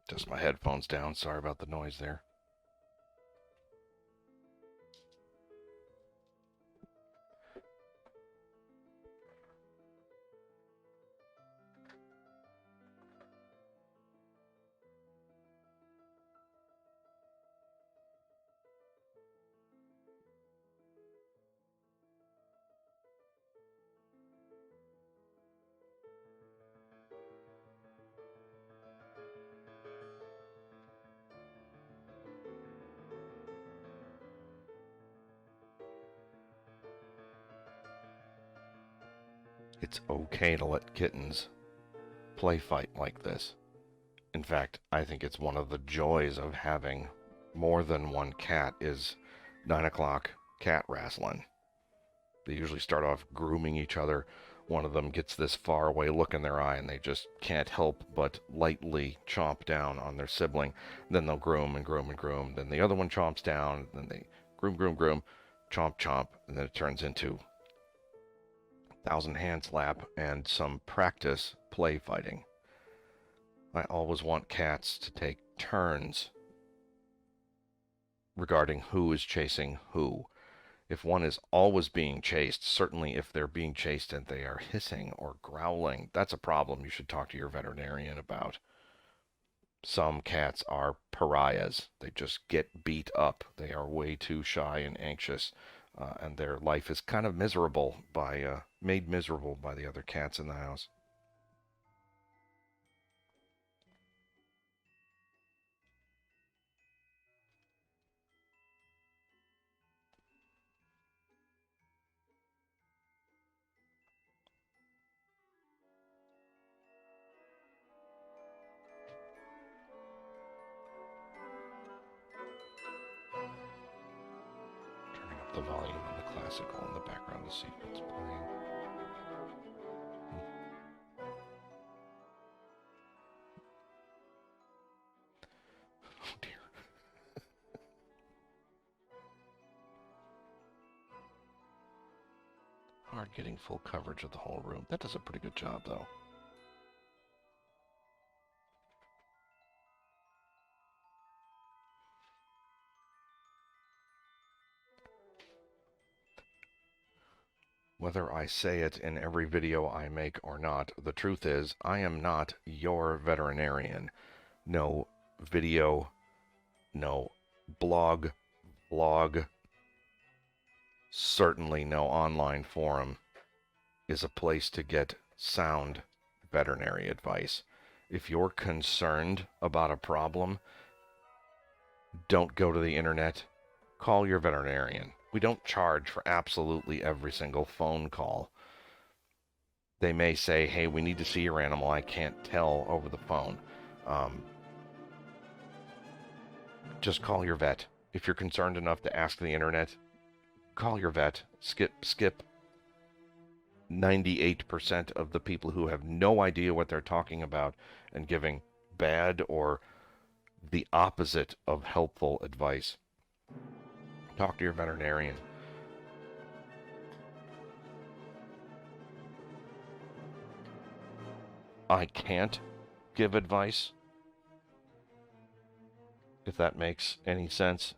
Just my headphones down. Sorry about the noise there. It's okay to let kittens play fight like this. In fact, I think it's one of the joys of having more than one cat is 9 o'clock cat wrestling. They usually start off grooming each other. One of them gets this faraway look in their eye and they just can't help but lightly chomp down on their sibling. Then they'll groom and groom and groom. Then the other one chomps down. Then they groom, groom, groom, chomp, chomp. And then it turns into thousand hand slap and some practice play fighting. I always want cats to take turns regarding who is chasing who. If one is always being chased, certainly if they're being chased and they are hissing or growling, that's a problem you should talk to your veterinarian about. Some cats are pariahs. They just get beat up. They are way too shy and anxious, and their life is kind of miserable made miserable by the other cats in the house. Turning up the volume on the classical in the background to see if it's playing. Oh dear. Hard getting full coverage of the whole room. That does a pretty good job, though. Whether I say it in every video I make or not, the truth is, I am not your veterinarian. No video, no blog, vlog, certainly no online forum is a place to get sound veterinary advice. If you're concerned about a problem, don't go to the internet. Call your veterinarian. We don't charge for absolutely every single phone call. They may say, hey, we need to see your animal. I can't tell over the phone. Just call your vet. If you're concerned enough to ask the internet, call your vet. Skip 98% of the people who have no idea what they're talking about and giving bad or the opposite of helpful advice. Talk to your veterinarian. I can't give advice, if that makes any sense.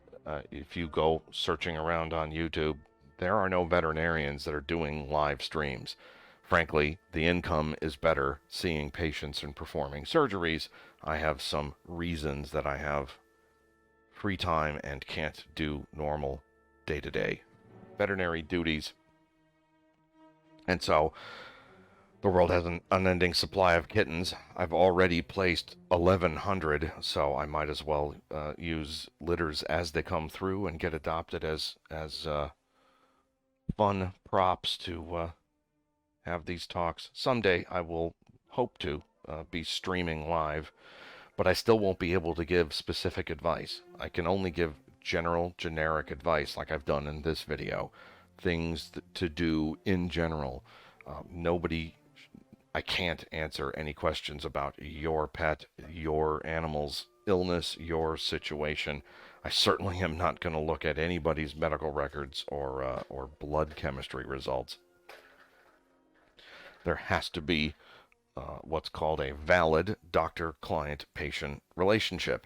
If you go searching around on YouTube, there are no veterinarians that are doing live streams. Frankly, the income is better seeing patients and performing surgeries. I have some reasons that I have free time and can't do normal day-to-day veterinary duties. And so the world has an unending supply of kittens. I've already placed 1,100, so I might as well use litters as they come through and get adopted as fun props to have these talks. Someday I will hope to be streaming live, but I still won't be able to give specific advice. I can only give general, generic advice like I've done in this video. Things to do in general. I can't answer any questions about your pet, your animal's illness, your situation. I certainly am not going to look at anybody's medical records or blood chemistry results. There has to be what's called a valid doctor-client-patient relationship.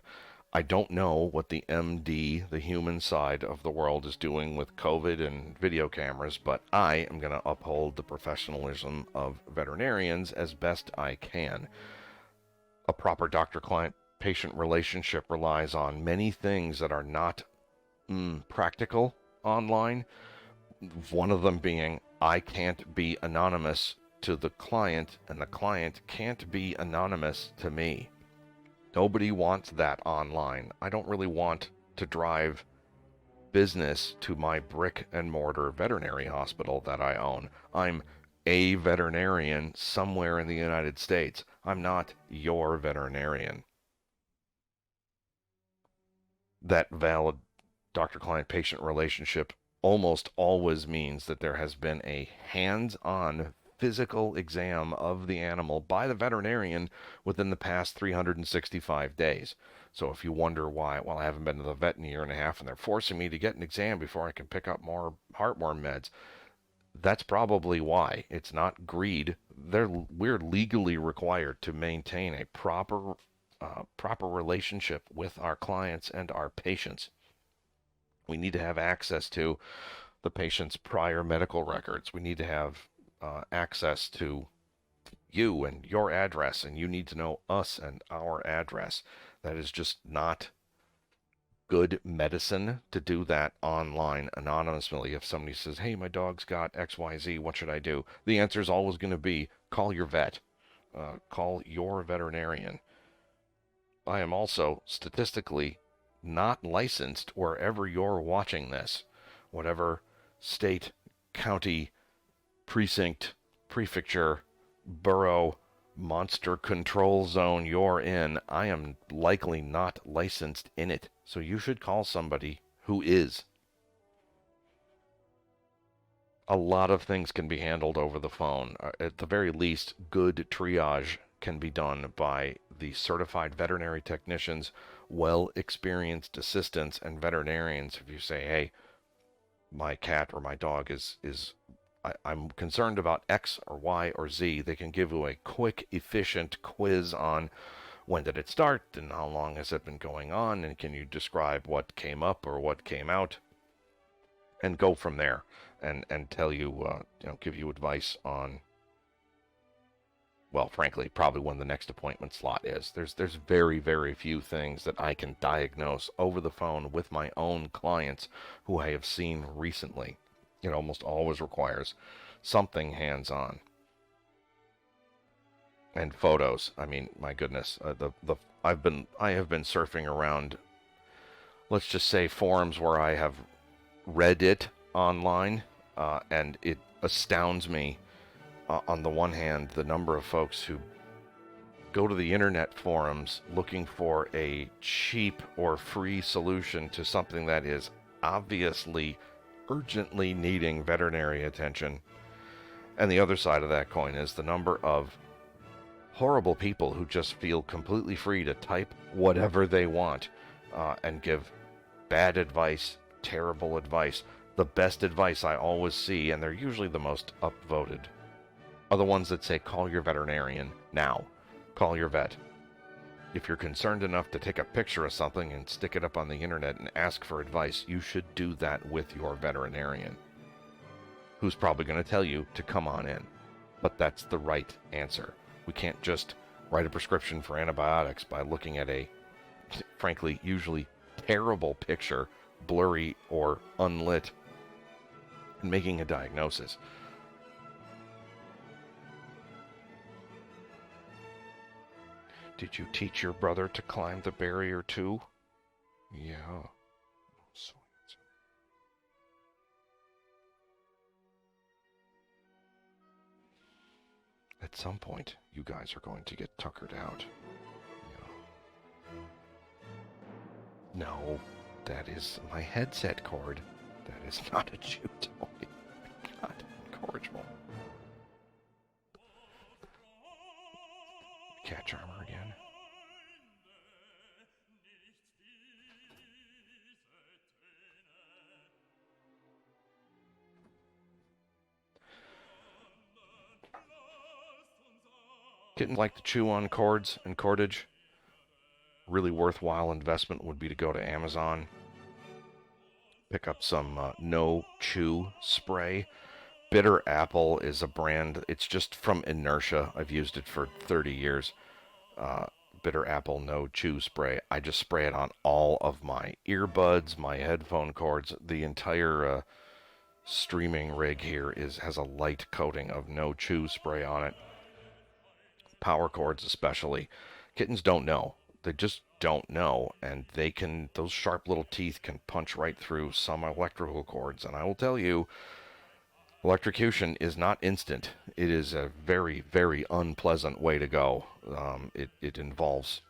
I don't know what the MD, the human side of the world, is doing with COVID and video cameras, but I am going to uphold the professionalism of veterinarians as best I can. A proper doctor-client-patient relationship relies on many things that are not practical online. One of them being, I can't be anonymous to the client, and the client can't be anonymous to me. Nobody wants that online. I don't really want to drive business to my brick and mortar veterinary hospital that I own. I'm a veterinarian somewhere in the United States. I'm not your veterinarian. That valid doctor-client-patient relationship almost always means that there has been a hands-on physical exam of the animal by the veterinarian within the past 365 days. So if you wonder why, well, I haven't been to the vet in a year and a half and they're forcing me to get an exam before I can pick up more heartworm meds, that's probably why. It's not greed. We're legally required to maintain a proper relationship with our clients and our patients. We need to have access to the patient's prior medical records. We need to have access to you and your address, and you need to know us and our address. That is just not good medicine to do that online anonymously. If somebody says, hey, my dog's got XYZ, what should I do? The answer is always going to be call your vet. Call your veterinarian. I am also statistically not licensed wherever you're watching this. Whatever state, county, precinct, prefecture, borough, monster control zone you're in, I am likely not licensed in it. So you should call somebody who is. A lot of things can be handled over the phone. At the very least, good triage can be done by the certified veterinary technicians, well-experienced assistants, and veterinarians. If you say, hey, my cat or my dog I'm concerned about X or Y or Z, they can give you a quick, efficient quiz on when did it start and how long has it been going on, and can you describe what came up or what came out, and go from there and tell you, give you advice on, well, frankly, probably when the next appointment slot is. There's very, very few things that I can diagnose over the phone with my own clients who I have seen recently. It almost always requires something hands-on. And photos. I mean, my goodness, I have been surfing around, let's just say, forums where I have read it online, and it astounds me. On the one hand, the number of folks who go to the internet forums looking for a cheap or free solution to something that is obviously urgently needing veterinary attention. And the other side of that coin is the number of horrible people who just feel completely free to type whatever they want and give bad advice, terrible advice. The best advice I always see, and they're usually the most upvoted, are the ones that say, call your veterinarian now. Call your vet. If you're concerned enough to take a picture of something and stick it up on the internet and ask for advice, you should do that with your veterinarian, who's probably going to tell you to come on in. But that's the right answer. We can't just write a prescription for antibiotics by looking at a, frankly, usually terrible picture, blurry or unlit, and making a diagnosis. Did you teach your brother to climb the barrier too? Yeah. Sweet. At some point, you guys are going to get tuckered out. Yeah. No, that is my headset cord. That is not a chew toy. God, incorrigible. Cat charmer again. Kittens like to chew on cords and cordage. Really worthwhile investment would be to go to Amazon, pick up some no chew spray. Bitter Apple is a brand. It's just from inertia. I've used it for 30 years. Bitter Apple no chew spray. I just spray it on all of my earbuds, my headphone cords. The entire streaming rig here has a light coating of no chew spray on it. Power cords especially. Kittens don't know. They just don't know, and those sharp little teeth can punch right through some electrical cords. And I will tell you, electrocution is not instant. It is a very, very unpleasant way to go. It involves,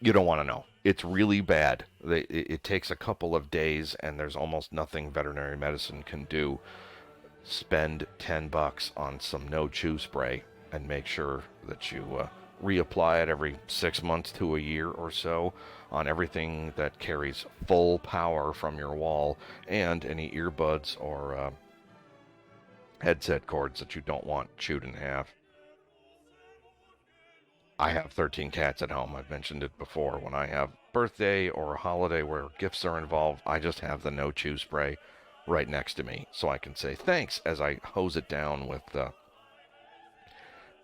you don't want to know. It's really bad. It takes a couple of days, and there's almost nothing veterinary medicine can do. Spend $10 on some no chew spray and make sure that you reapply it every 6 months to a year or so on everything that carries full power from your wall, and any earbuds or headset cords that you don't want chewed in half. I have 13 cats at home. I've mentioned it before. When I have birthday or a holiday where gifts are involved, I just have the no chew spray right next to me so I can say thanks as I hose it down with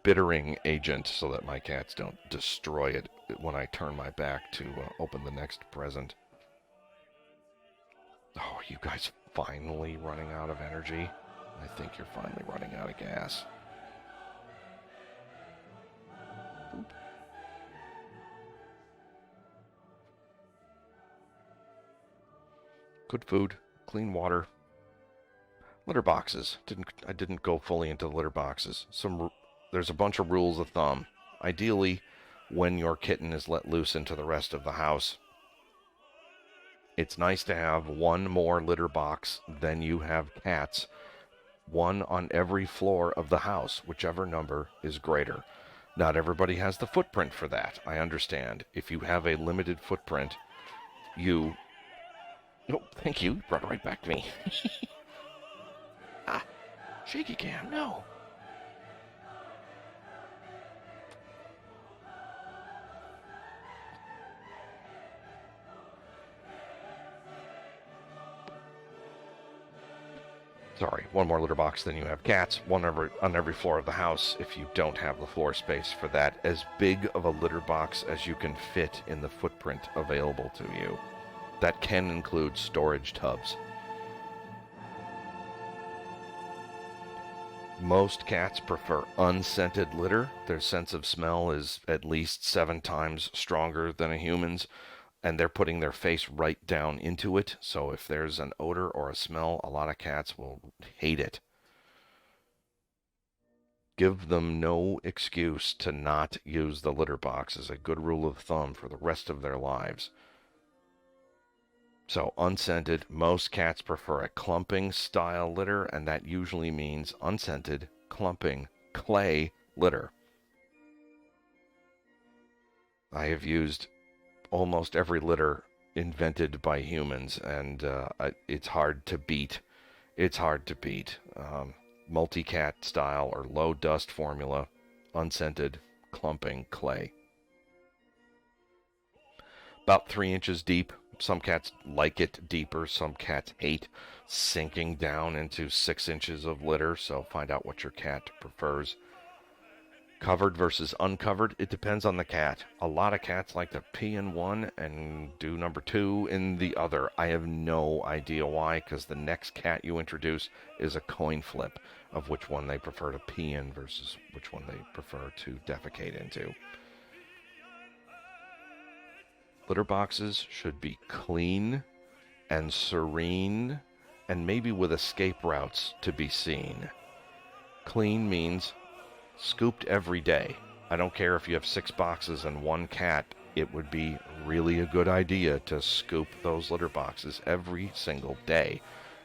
bittering agent so that my cats don't destroy it when I turn my back to open the next present. Oh, you guys finally running out of energy? I think you're finally running out of gas. Boop. Good food, clean water. Litter boxes. I didn't go fully into litter boxes. There's a bunch of rules of thumb. Ideally, when your kitten is let loose into the rest of the house, it's nice to have one more litter box than you have cats. One on every floor of the house, whichever number is greater. Not everybody has the footprint for that. I understand. If you have a limited footprint, oh, thank you. Brought it right back to me. Shaky cam, no. Sorry, one more litter box than you have cats, one on every floor of the house if you don't have the floor space for that. As big of a litter box as you can fit in the footprint available to you. That can include storage tubs. Most cats prefer unscented litter. Their sense of smell is at least 7 times stronger than a human's, and they're putting their face right down into it. So if there's an odor or a smell, a lot of cats will hate it. Give them no excuse to not use the litter box as a good rule of thumb for the rest of their lives. So unscented, most cats prefer a clumping style litter, and that usually means unscented, clumping, clay litter. I have used almost every litter invented by humans, and it's hard to beat. It's hard to beat. Multi-cat style or low dust formula, unscented, clumping, clay. about 3 inches deep. Some cats like it deeper. Some cats hate sinking down into 6 inches of litter. So find out what your cat prefers. Covered versus uncovered, it depends on the cat. A lot of cats like to pee in one and do number two in the other. I have no idea why, because the next cat you introduce is a coin flip of which one they prefer to pee in versus which one they prefer to defecate into. Litter boxes should be clean and serene, and maybe with escape routes to be seen. Clean means scooped every day. I don't care if you have 6 boxes and 1 cat, it would be really a good idea to scoop those litter boxes every single day.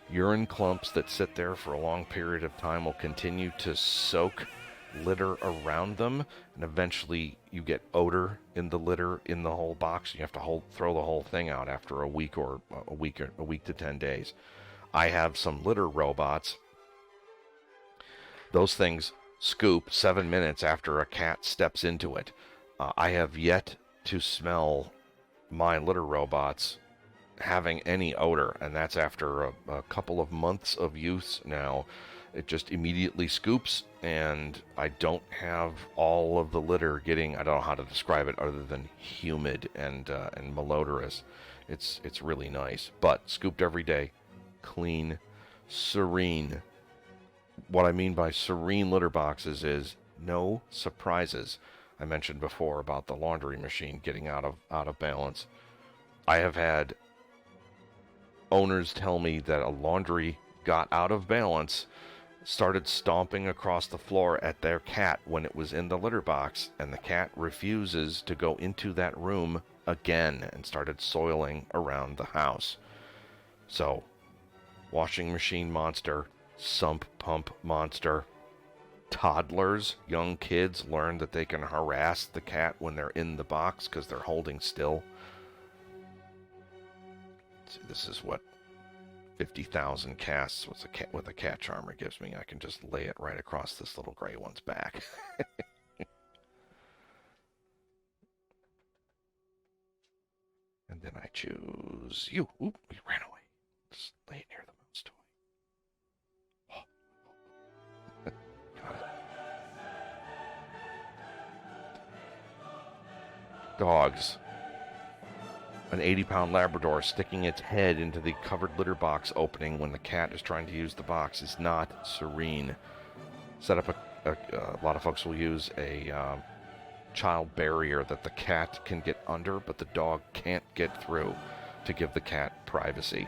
Urine clumps that sit there for a long period of time will continue to soak litter around them, and eventually you get odor in the litter in the whole box. You have to throw the whole thing out after a week to 10 days. I have some litter robots. Those things scoop 7 minutes after a cat steps into it. I have yet to smell my litter robots having any odor, and that's after a couple of months of use now. It just immediately scoops, and I don't have all of the litter getting, I don't know how to describe it other than humid and malodorous. It's really nice, but scooped every day, clean, serene. What I mean by serene litter boxes is no surprises. I mentioned before about the laundry machine getting out of balance. I have had owners tell me that a laundry got out of balance, started stomping across the floor at their cat when it was in the litter box, and the cat refuses to go into that room again and started soiling around the house. So, washing machine monster, sump pump monster. Toddlers, young kids, learn that they can harass the cat when they're in the box because they're holding still. See, this is what 50,000 casts with a cat charmer gives me. I can just lay it right across this little gray one's back. And then I choose you. Oop, he ran away. Just lay it near the mouse toy. Oh. Got it. Dogs. An 80-pound Labrador sticking its head into the covered litter box opening when the cat is trying to use the box is not serene. Set up a lot of folks will use a child barrier that the cat can get under, but the dog can't get through to give the cat privacy.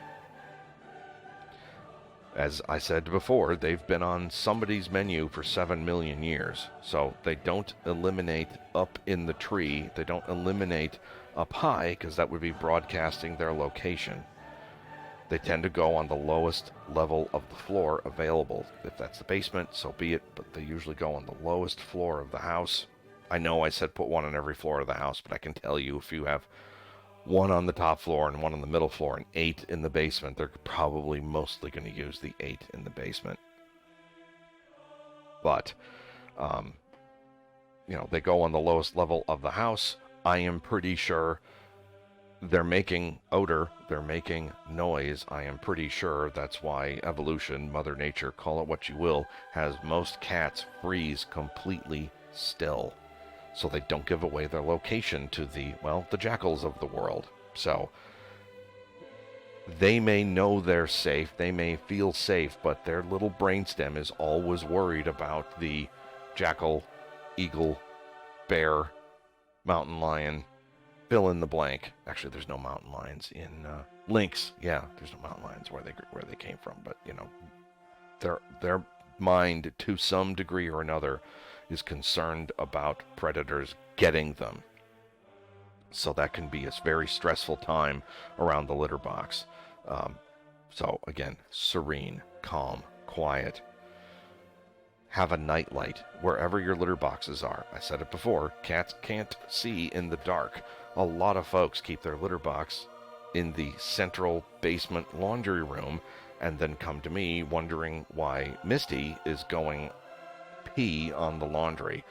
As I said before, they've been on somebody's menu for 7 million years. So they don't eliminate up in the tree. They don't eliminate up high, because that would be broadcasting their location. They tend to go on the lowest level of the floor available. If that's the basement, so be it, but they usually go on the lowest floor of the house. I know I said put one on every floor of the house, but I can tell you if you have one on the top floor and one on the middle floor and 8 in the basement, they're probably mostly going to use the 8 in the basement. But, they go on the lowest level of the house. I am pretty sure they're making odor, they're making noise. I am pretty sure that's why evolution, Mother Nature, call it what you will, has most cats freeze completely still, so they don't give away their location to the jackals of the world. So they may know they're safe, they may feel safe, but their little brainstem is always worried about the jackal, eagle, bear, mountain lion, fill in the blank. Actually, there's no mountain lions in lynx. Yeah, there's no mountain lions where they came from, but their mind to some degree or another is concerned about predators getting them. So that can be a very stressful time around the litter box. So again, serene, calm, quiet. Have a night light wherever your litter boxes are. I said it before, cats can't see in the dark. A lot of folks keep their litter box in the central basement laundry room and then come to me wondering why Misty is going pee on the laundry.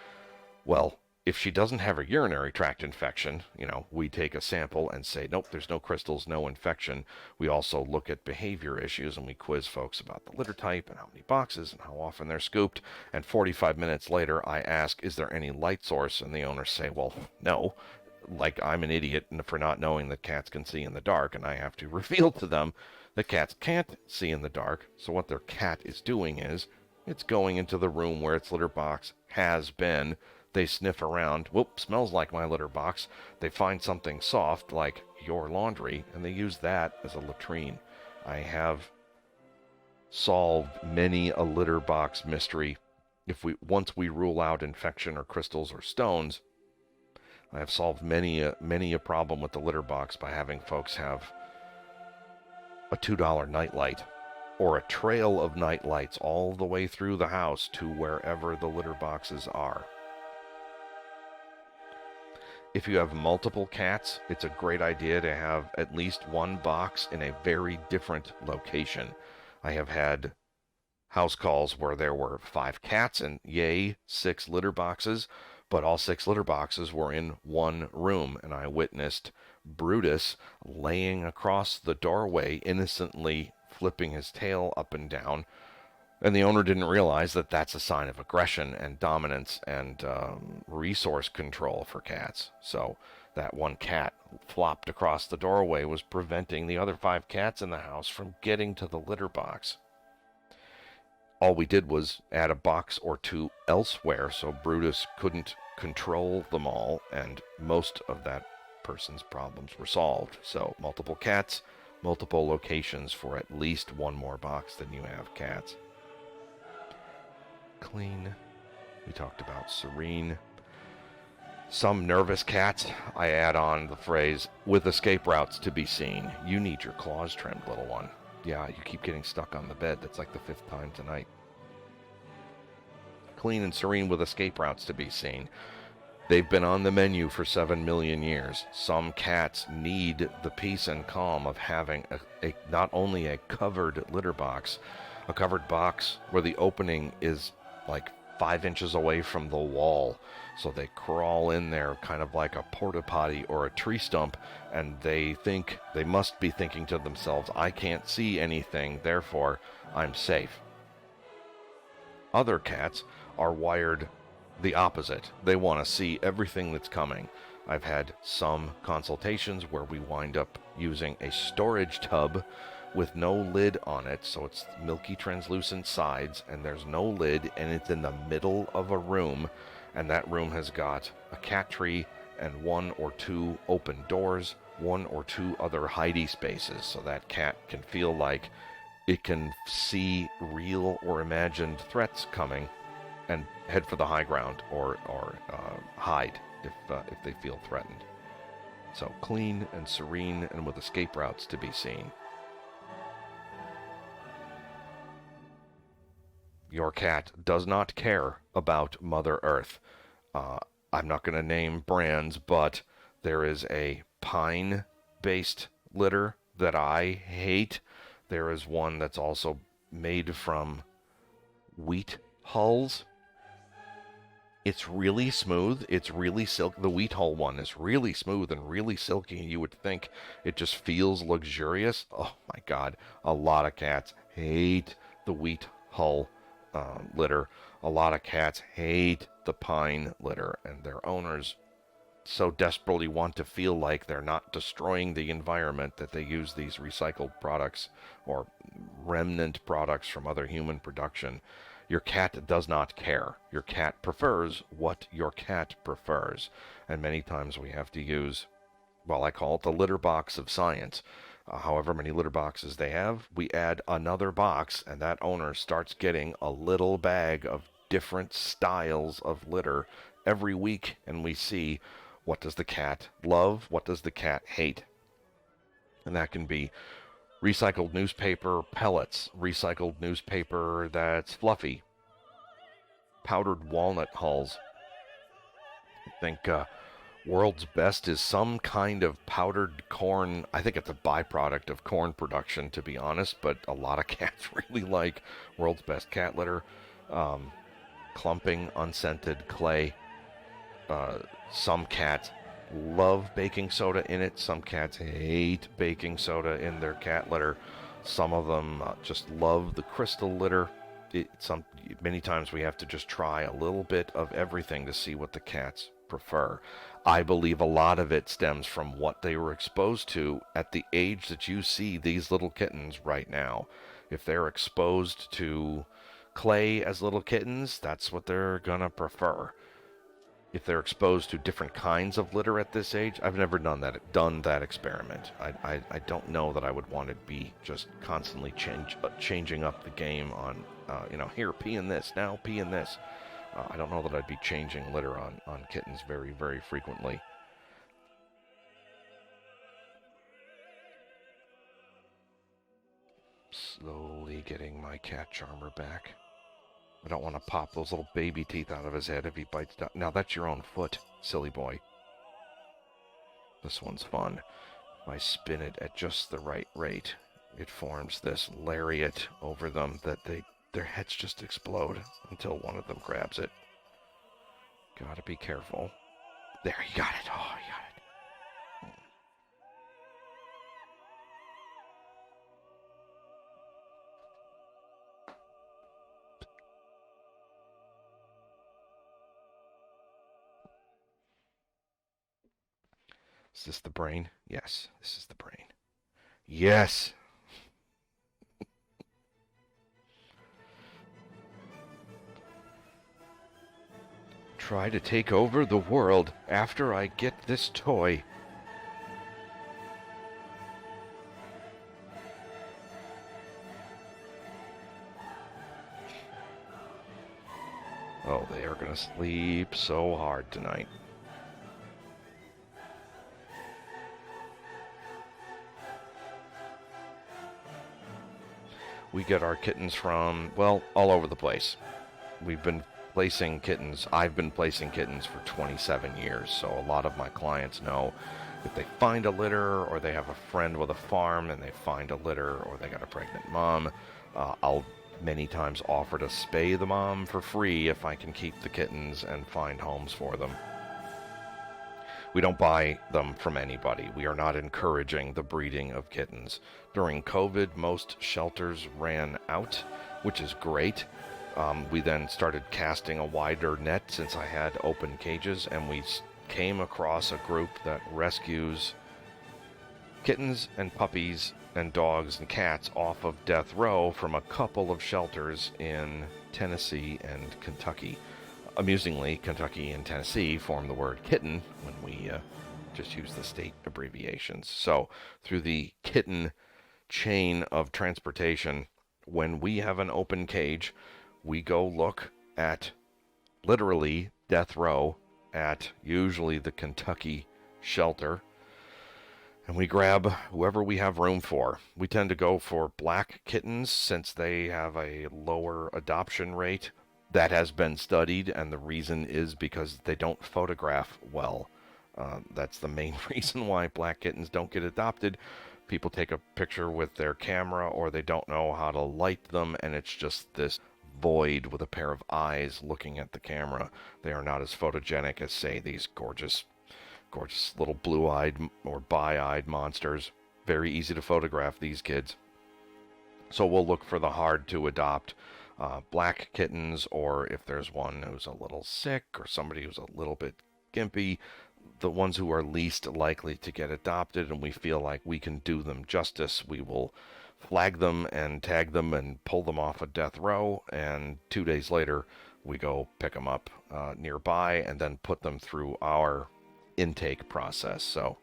Well, If she doesn't have a urinary tract infection, we take a sample and say, nope, there's no crystals, no infection. We also look at behavior issues, and we quiz folks about the litter type and how many boxes and how often they're scooped. And 45 minutes later, I ask, is there any light source? And the owners say, well, no. Like I'm an idiot for not knowing that cats can see in the dark, and I have to reveal to them that cats can't see in the dark. So what their cat is doing is it's going into the room where its litter box has been. They sniff around. Whoop, smells like my litter box. They find something soft like your laundry, and they use that as a latrine. I have solved many a litter box mystery. Once we rule out infection or crystals or stones, I have solved many a problem with the litter box by having folks have a $2 nightlight or a trail of night lights all the way through the house to wherever the litter boxes are. If you have multiple cats, it's a great idea to have at least one box in a very different location. I have had house calls where there were 5 cats and 6 litter boxes, but all 6 litter boxes were in one room, and I witnessed Brutus laying across the doorway, innocently flipping his tail up and down. And the owner didn't realize that that's a sign of aggression and dominance and resource control for cats. So that one cat flopped across the doorway was preventing the other 5 cats in the house from getting to the litter box. All we did was add a box or 2 elsewhere so Brutus couldn't control them all, and most of that person's problems were solved. So multiple cats, multiple locations for at least one more box than you have cats. Clean. We talked about serene. Some nervous cats, I add on the phrase, with escape routes to be seen. You need your claws trimmed, little one. Yeah, you keep getting stuck on the bed. That's like the 5th time tonight. Clean and serene with escape routes to be seen. They've been on the menu for 7 million years. Some cats need the peace and calm of having not only a covered litter box, a covered box where the opening is like 5 inches away from the wall. So they crawl in there kind of like a porta potty or a tree stump, and they must be thinking to themselves, I can't see anything, therefore I'm safe. Other cats are wired the opposite. They want to see everything that's coming. I've had some consultations where we wind up using a storage tub with no lid on it, so it's milky translucent sides and there's no lid, and it's in the middle of a room, and that room has got a cat tree and 1 or 2 open doors, 1 or 2 other hidey spaces, so that cat can feel like it can see real or imagined threats coming and head for the high ground or hide if they feel threatened. So clean and serene and with escape routes to be seen. Your cat does not care about Mother Earth. I'm not going to name brands, but there is a pine-based litter that I hate. There is one that's also made from wheat hulls. It's really smooth. It's really silky. The wheat hull one is really smooth and really silky. You would think it just feels luxurious. Oh my God. A lot of cats hate the wheat hull litter. A lot of cats hate the pine litter, and their owners so desperately want to feel like they're not destroying the environment that they use these recycled products or remnant products from other human production. Your cat does not care. Your cat prefers what your cat prefers. And many times we have to use, well, I call it the litter box of science. However many litter boxes they have, we add another box, and that owner starts getting a little bag of different styles of litter every week, and we see, what does the cat love? What does the cat hate? And that can be recycled newspaper pellets, recycled newspaper that's fluffy, powdered walnut hulls. I think World's Best is some kind of powdered corn. I think it's a byproduct of corn production, to be honest, but a lot of cats really like World's Best cat litter. Clumping, unscented clay. Some cats love baking soda in it. Some cats hate baking soda in their cat litter. Some of them just love the crystal litter. Many times we have to just try a little bit of everything to see what the cats prefer. I believe a lot of it stems from what they were exposed to at the age that you see these little kittens right now. If they're exposed to clay as little kittens, that's what they're gonna prefer. If they're exposed to different kinds of litter at this age, I've never done that experiment. I don't know that I would want to be just constantly changing up the game on, here, pee in this, now pee in this. I don't know that I'd be changing litter on kittens very, very frequently. Slowly getting my cat charmer back. I don't want to pop those little baby teeth out of his head if he bites down. Now that's your own foot, silly boy. This one's fun. If I spin it at just the right rate, it forms this lariat over them that their heads just explode until one of them grabs it. Gotta be careful. There, you got it. Oh, you got it. Is this the brain? Yes, this is the brain. Yes! Try to take over the world after I get this toy. Oh, they are gonna sleep so hard tonight. We get our kittens from, well, all over the place. We've been placing kittens. I've been placing kittens for 27 years, so a lot of my clients know if they find a litter or they have a friend with a farm and they find a litter or they got a pregnant mom, I'll many times offer to spay the mom for free if I can keep the kittens and find homes for them. We don't buy them from anybody. We are not encouraging the breeding of kittens. During COVID, most shelters ran out, which is great. We then started casting a wider net since I had open cages, and we came across a group that rescues kittens and puppies and dogs and cats off of death row from a couple of shelters in Tennessee and Kentucky. Amusingly, Kentucky and Tennessee form the word kitten when we just use the state abbreviations. So through the kitten chain of transportation, when we have an open cage, we go look at literally death row at usually the Kentucky shelter, and we grab whoever we have room for. We tend to go for black kittens since they have a lower adoption rate. That has been studied, and the reason is because they don't photograph well. That's the main reason why black kittens don't get adopted. People take a picture with their camera, or they don't know how to light them, and it's just this void with a pair of eyes looking at the camera. They are not as photogenic as, say, these gorgeous little blue-eyed or bi-eyed monsters. Very easy to photograph, these kids. So we'll look for the hard-to-adopt black kittens, or if there's one who's a little sick or somebody who's a little bit gimpy, the ones who are least likely to get adopted and we feel like we can do them justice, we will flag them and tag them and pull them off of death row, and 2 days later we go pick them up nearby and then put them through our intake process. So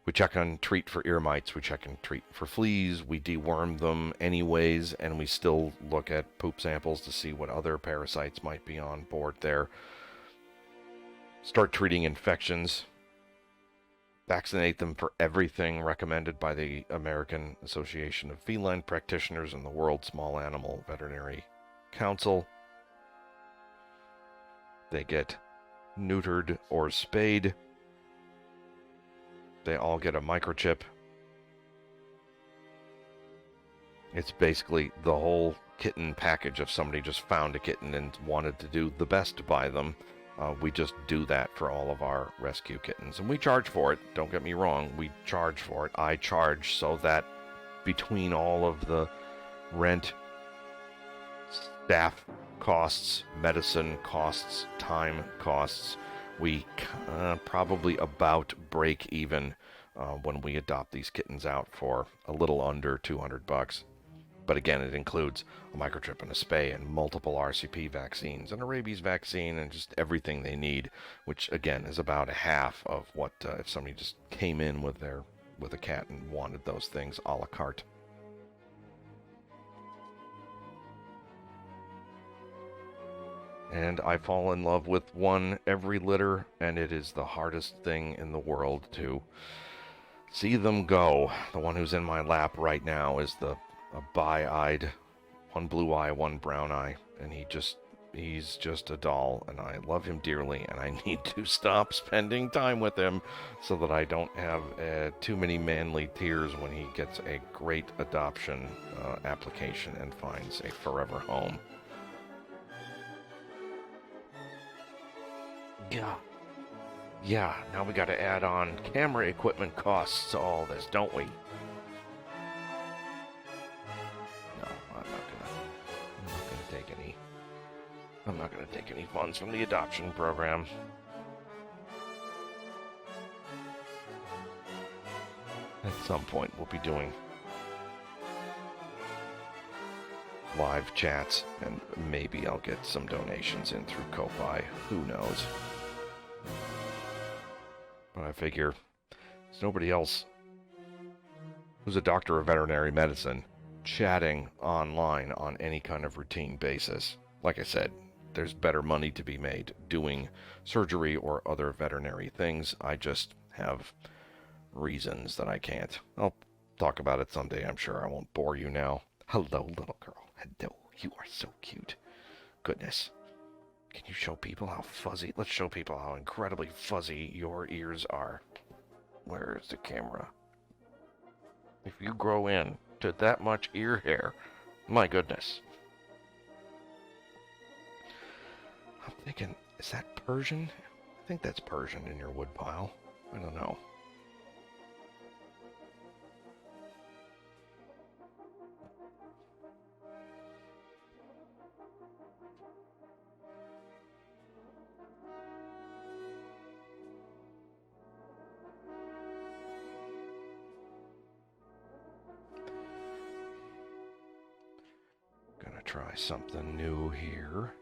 we check and treat for ear mites, we check and treat for fleas, we deworm them anyways, and we still look at poop samples to see what other parasites might be on board there. Start treating infections, vaccinate them for everything recommended by the American Association of Feline Practitioners and the World Small Animal Veterinary Council. They get neutered or spayed. They all get a microchip. It's basically the whole kitten package if somebody just found a kitten and wanted to do the best by them. We just do that for all of our rescue kittens. And we charge for it. Don't get me wrong. We charge for it. I charge so that between all of the rent, staff costs, medicine costs, time costs, we probably about break even when we adopt these kittens out for a little under $200. But again, it includes a microchip and a spay and multiple RCP vaccines and a rabies vaccine and just everything they need, which again is about a half of what if somebody just came in with a cat and wanted those things a la carte. And I fall in love with one every litter, and it is the hardest thing in the world to see them go. The one who's in my lap right now is a bi-eyed, one blue eye, one brown eye, and he's just a doll, and I love him dearly, and I need to stop spending time with him so that I don't have too many manly tears when he gets a great adoption application and finds a forever home. Yeah, now we gotta add on camera equipment costs to all this, don't we? No, I'm not gonna take any funds from the adoption program. At some point we'll be doing live chats, and maybe I'll get some donations in through Ko-Fi. Who knows? But I figure there's nobody else who's a doctor of veterinary medicine chatting online on any kind of routine basis. Like I said, there's better money to be made doing surgery or other veterinary things. I just have reasons that I can't. I'll talk about it someday, I'm sure. I won't bore you now. Hello, little girl. Hello. You are so cute. Goodness. Can you show people how fuzzy? Let's show people how incredibly fuzzy your ears are. Where is the camera? If you grow in to that much ear hair, my goodness. I'm thinking, is that Persian? I think that's Persian in your wood pile. I don't know. Gonna try something new here.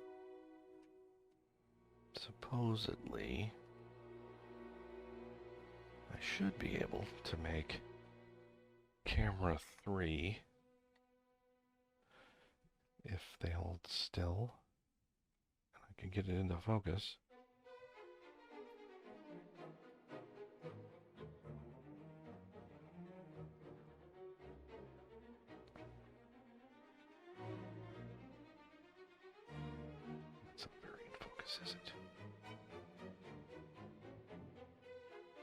Supposedly, I should be able to make camera 3 if they hold still. And I can get it into focus. It's not very in focus, is it?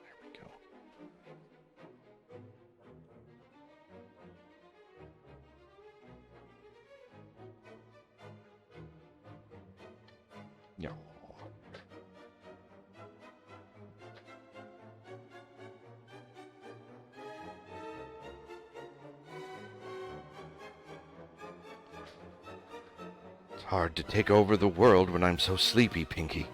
There we go. Yeah. It's hard to take over the world when I'm so sleepy, Pinky.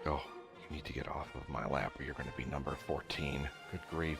Oh, you need to get off of my lap or you're going to be number 14. Good grief.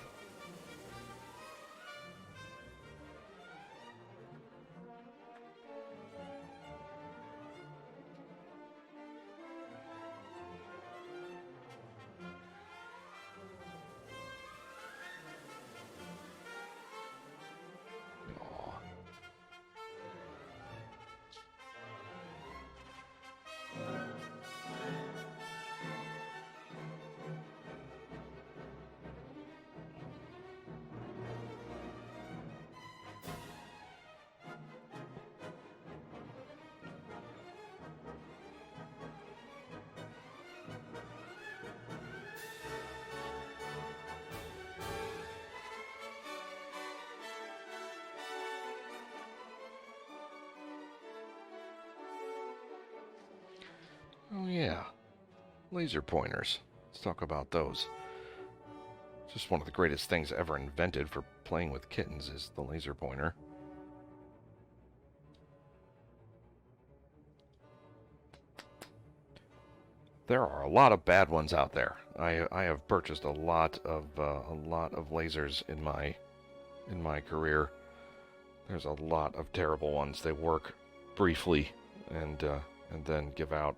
Oh yeah, laser pointers. Let's talk about those. Just one of the greatest things ever invented for playing with kittens is the laser pointer. There are a lot of bad ones out there. I have purchased a lot of lasers in my career. There's a lot of terrible ones. They work briefly and then give out.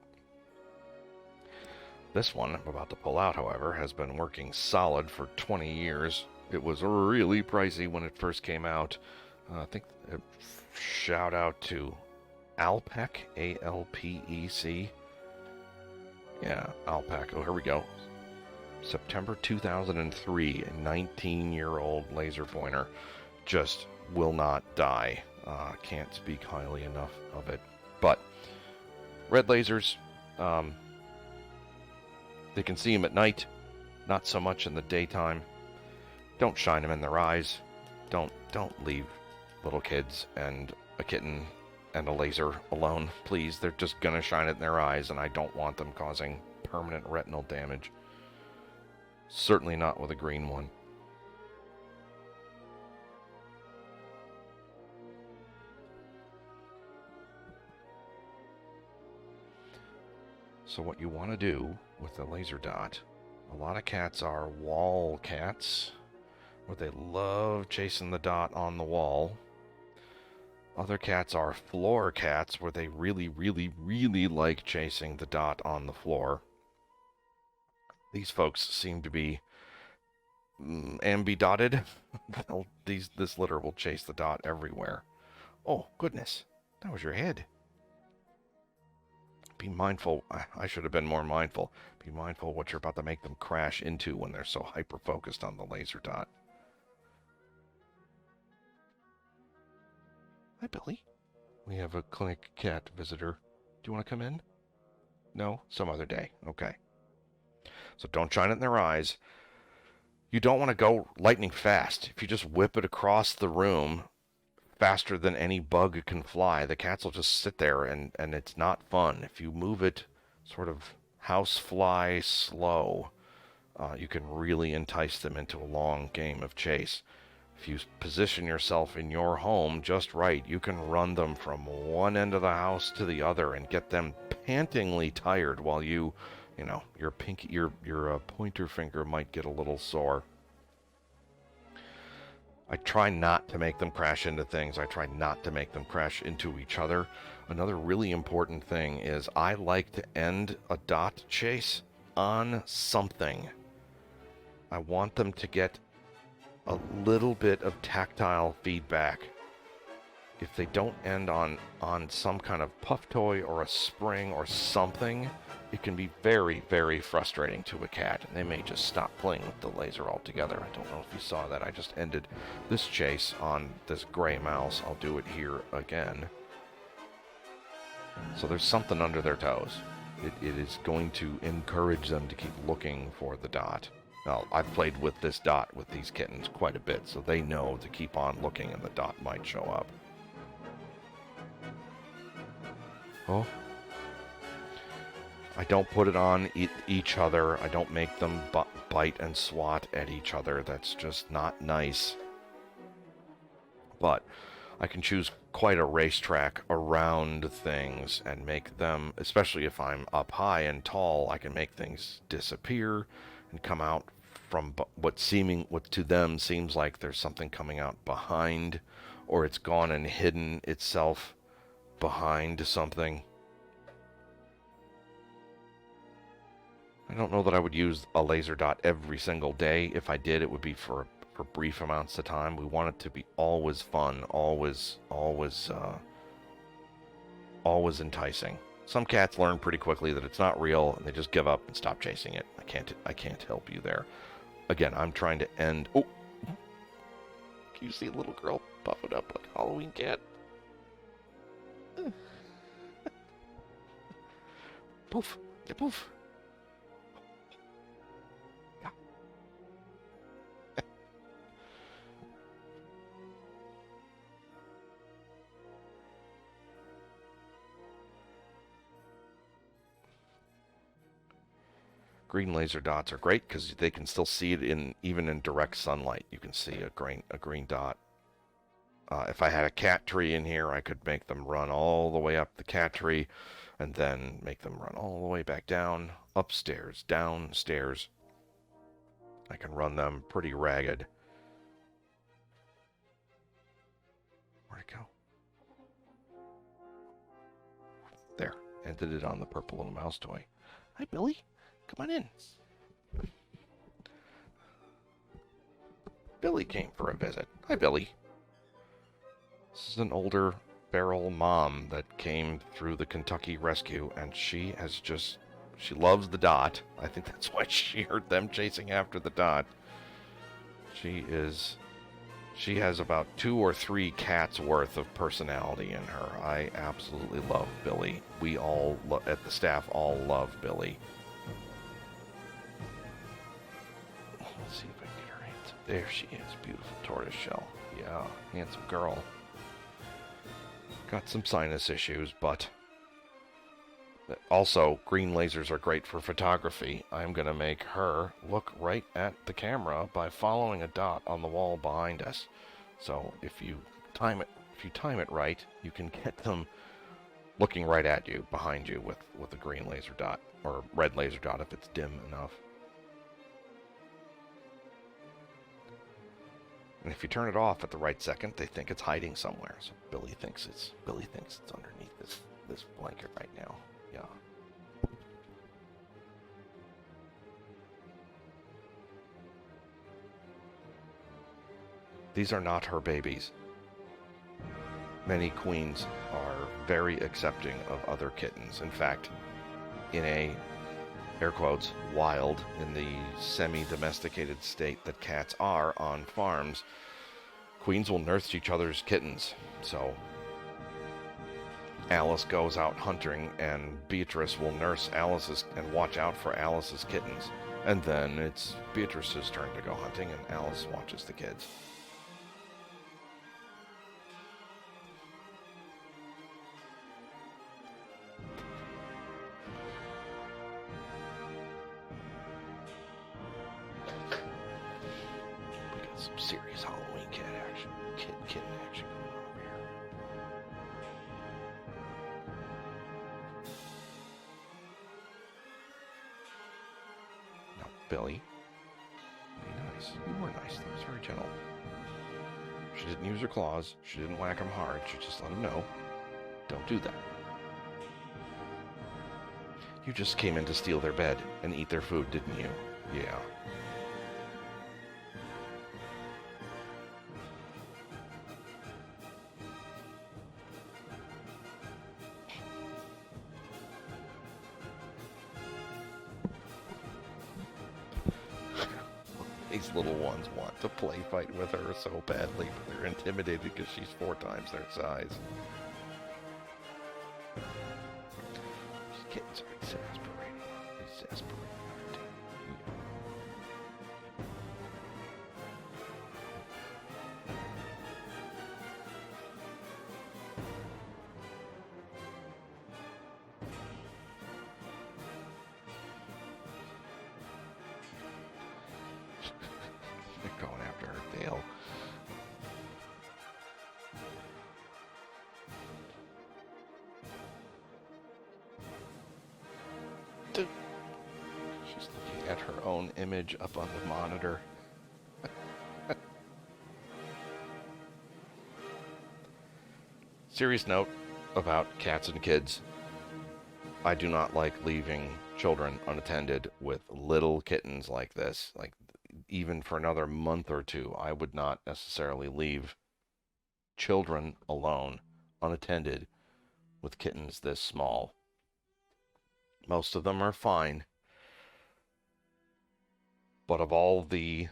This one I'm about to pull out, however, has been working solid for 20 years. It was really pricey when it first came out. I think shout out to Alpec, A-L-P-E-C. Yeah, Alpec. Oh, here we go. September 2003, a 19-year-old laser pointer. Just will not die. Can't speak highly enough of it. But red lasers, they can see them at night, not so much in the daytime. Don't shine them in their eyes. Don't leave little kids and a kitten and a laser alone, please. They're just gonna shine it in their eyes, and I don't want them causing permanent retinal damage. Certainly not with a green one. So what you want to do with the laser dot, a lot of cats are wall cats, where they love chasing the dot on the wall. Other cats are floor cats, where they really, really, really like chasing the dot on the floor. These folks seem to be ambidotted. This litter will chase the dot everywhere. Oh, goodness. That was your head. Be mindful. I should have been more mindful. Be mindful what you're about to make them crash into when they're so hyper-focused on the laser dot. Hi, Billy. We have a clinic cat visitor. Do you want to come in? No? Some other day. Okay. So don't shine it in their eyes. You don't want to go lightning fast. If you just whip it across the room faster than any bug can fly, the cats will just sit there and it's not fun. If you move it sort of housefly slow, you can really entice them into a long game of chase. If you position yourself in your home just right, you can run them from one end of the house to the other and get them pantingly tired while your pointer finger might get a little sore. I try not to make them crash into things. I try not to make them crash into each other. Another really important thing is I like to end a dot chase on something. I want them to get a little bit of tactile feedback. If they don't end on some kind of puff toy or a spring or something, it can be very, very frustrating to a cat, and they may just stop playing with the laser altogether. I don't know if you saw that. I just ended this chase on this gray mouse. I'll do it here again. So there's something under their toes. It is going to encourage them to keep looking for the dot. Now, I've played with this dot with these kittens quite a bit, so they know to keep on looking and the dot might show up. Oh. I don't put it on each other. I don't make them bite and swat at each other. That's just not nice. But I can choose quite a racetrack around things and make them, especially if I'm up high and tall, I can make things disappear and come out from what to them seems like there's something coming out behind, or it's gone and hidden itself behind something. I don't know that I would use a laser dot every single day. If I did, it would be for brief amounts of time. We want it to be always fun, always enticing. Some cats learn pretty quickly that it's not real, and they just give up and stop chasing it. I can't help you there. Again, I'm trying to end. Oh, can you see a little girl puffing up like a Halloween cat? Poof, yeah, poof. Yeah. Green laser dots are great because they can still see it even in direct sunlight. You can see a green dot. If I had a cat tree in here, I could make them run all the way up the cat tree and then make them run all the way back down, upstairs, downstairs. I can run them pretty ragged. Where'd it go? There. Ended it on the purple little mouse toy. Hi, Billy. Come on in. Billy came for a visit. Hi, Billy. This is an older feral mom that came through the Kentucky rescue, and she loves the Dot. I think that's why she heard them chasing after the Dot. She has about 2 or 3 cats worth of personality in her. I absolutely love Billy. We all at the staff all love Billy. Let's see if I can get her handsome. There she is, beautiful tortoiseshell. Yeah, handsome girl. Got some sinus issues, but also green lasers are great for photography. I'm going to make her look right at the camera by following a dot on the wall behind us. So if you time it right, you can get them looking right at you, behind you, with a green laser dot, or red laser dot if it's dim enough. And if you turn it off at the right second, they think it's hiding somewhere. So Billy thinks it's underneath this blanket right now. Yeah. These are not her babies. Many queens are very accepting of other kittens. In fact, in a, air quotes, wild, in the semi-domesticated state that cats are on farms, queens will nurse each other's kittens. So Alice goes out hunting, and Beatrice will nurse Alice's and watch out for Alice's kittens. And then it's Beatrice's turn to go hunting, and Alice watches the kids. We got some serious Halloween kitten action going on over here. Now, Billy, be nice. You were nice. That was very gentle. She didn't use her claws. She didn't whack him hard. She just let him know, don't do that. You just came in to steal their bed and eat their food, didn't you? Yeah. These little ones want to play fight with her so badly, but they're intimidated because she's 4 times their size. These kittens are exasperating. Aren't they? They're going after her tail. She's looking at her own image up on the monitor. Serious note about cats and kids. I do not like leaving children unattended with little kittens like this. Like, even for another month or 2, I would not necessarily leave children alone, unattended, with kittens this small. Most of them are fine. But of all the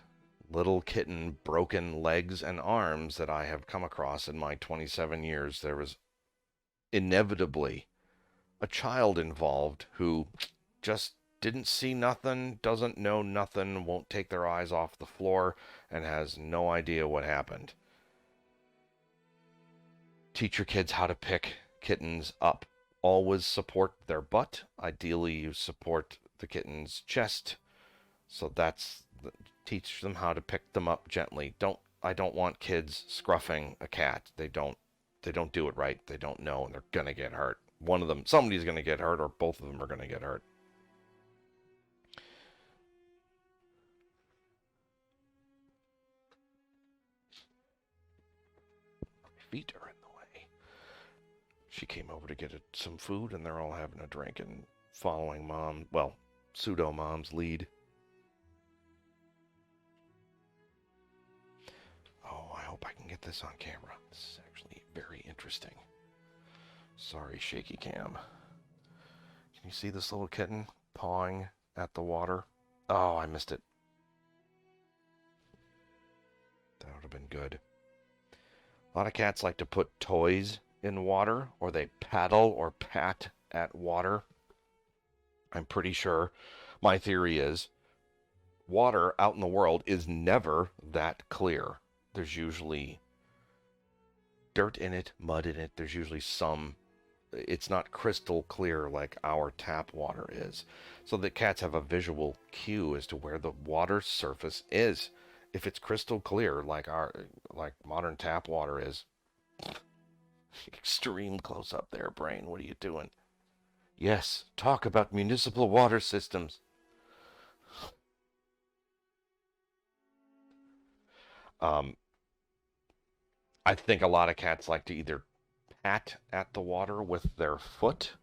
little kitten broken legs and arms that I have come across in my 27 years, there was inevitably a child involved who just didn't see nothing, doesn't know nothing, won't take their eyes off the floor, and has no idea what happened. Teach your kids how to pick kittens up. Always support their butt. Ideally, you support the kitten's chest. So teach them how to pick them up gently. I don't want kids scruffing a cat. They don't do it right. They don't know, and they're gonna get hurt. Somebody's gonna get hurt, or both of them are gonna get hurt. My feet are in the way. She came over to get some food, and they're all having a drink and following pseudo mom's lead. Oh, I hope I can get this on camera. This is actually very interesting. Sorry, shaky cam. Can you see this little kitten pawing at the water? Oh, I missed it. That would have been good. A lot of cats like to put toys in water, or they paddle or pat at water. I'm pretty sure, my theory is, water out in the world is never that clear. There's usually dirt in it, mud in it. There's usually it's not crystal clear like our tap water is. So the cats have a visual cue as to where the water surface is. If it's crystal clear like modern tap water is, extreme close up there, brain. What are you doing? Yes, talk about municipal water systems. I think a lot of cats like to either pat at the water with their foot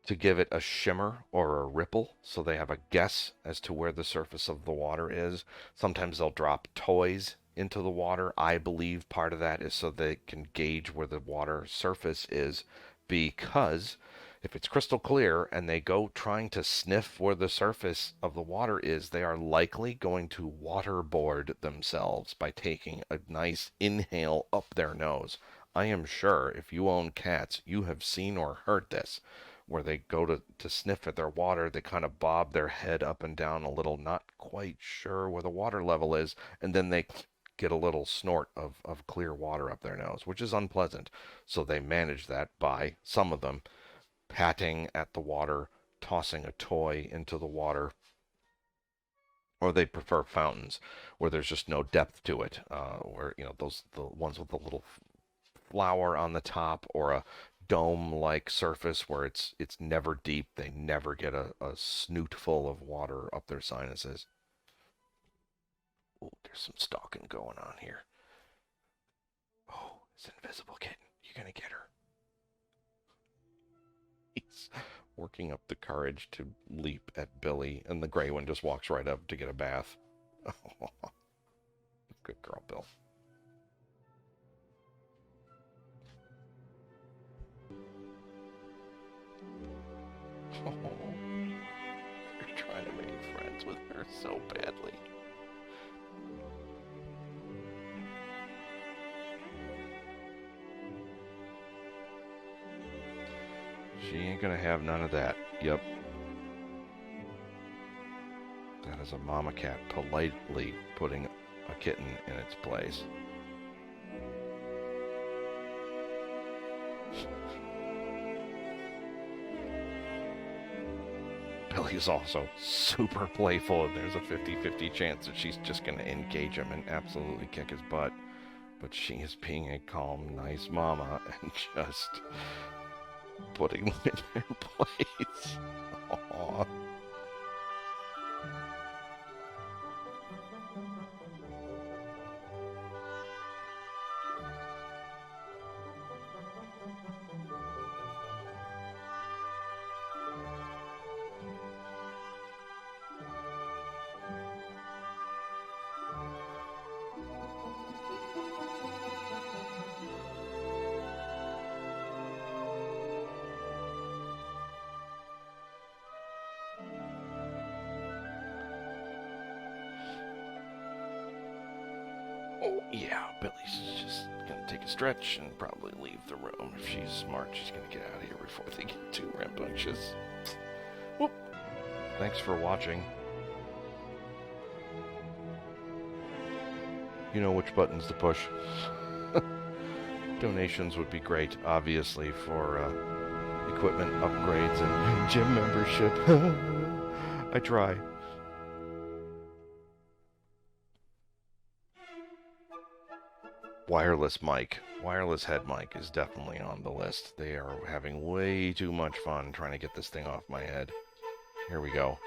to give it a shimmer or a ripple, so they have a guess as to where the surface of the water is. Sometimes they'll drop toys into the water. I believe part of that is so they can gauge where the water surface is, because if it's crystal clear and they go trying to sniff where the surface of the water is, they are likely going to waterboard themselves by taking a nice inhale up their nose. I am sure if you own cats, you have seen or heard this, where they go to sniff at their water, they kind of bob their head up and down a little, not quite sure where the water level is, and then they get a little snort of clear water up their nose, which is unpleasant. So they manage that by, some of them, patting at the water, tossing a toy into the water, or they prefer fountains where there's just no depth to it, where, the ones with the little flower on the top, or a dome-like surface where it's never deep. They never get a snoot full of water up their sinuses. Oh, there's some stalking going on here. Oh, it's an invisible kitten. You're gonna get her. He's working up the courage to leap at Billy, and the gray one just walks right up to get a bath. Good girl, Bill. Oh, you're trying to make friends with her so badly. She ain't gonna have none of that. Yep. That is a mama cat politely putting a kitten in its place. Billy is also super playful, and there's a 50-50 chance that she's just going to engage him and absolutely kick his butt. But she is being a calm, nice mama and just putting them in their place. Aww. Oh, yeah, Billy's just gonna take a stretch and probably leave the room. If she's smart, she's gonna get out of here before they get too rambunctious. Whoop. Thanks for watching. You know which buttons to push. Donations would be great, obviously, for equipment upgrades and gym membership. I try. Wireless mic. Wireless head mic is definitely on the list. They are having way too much fun trying to get this thing off my head. Here we go.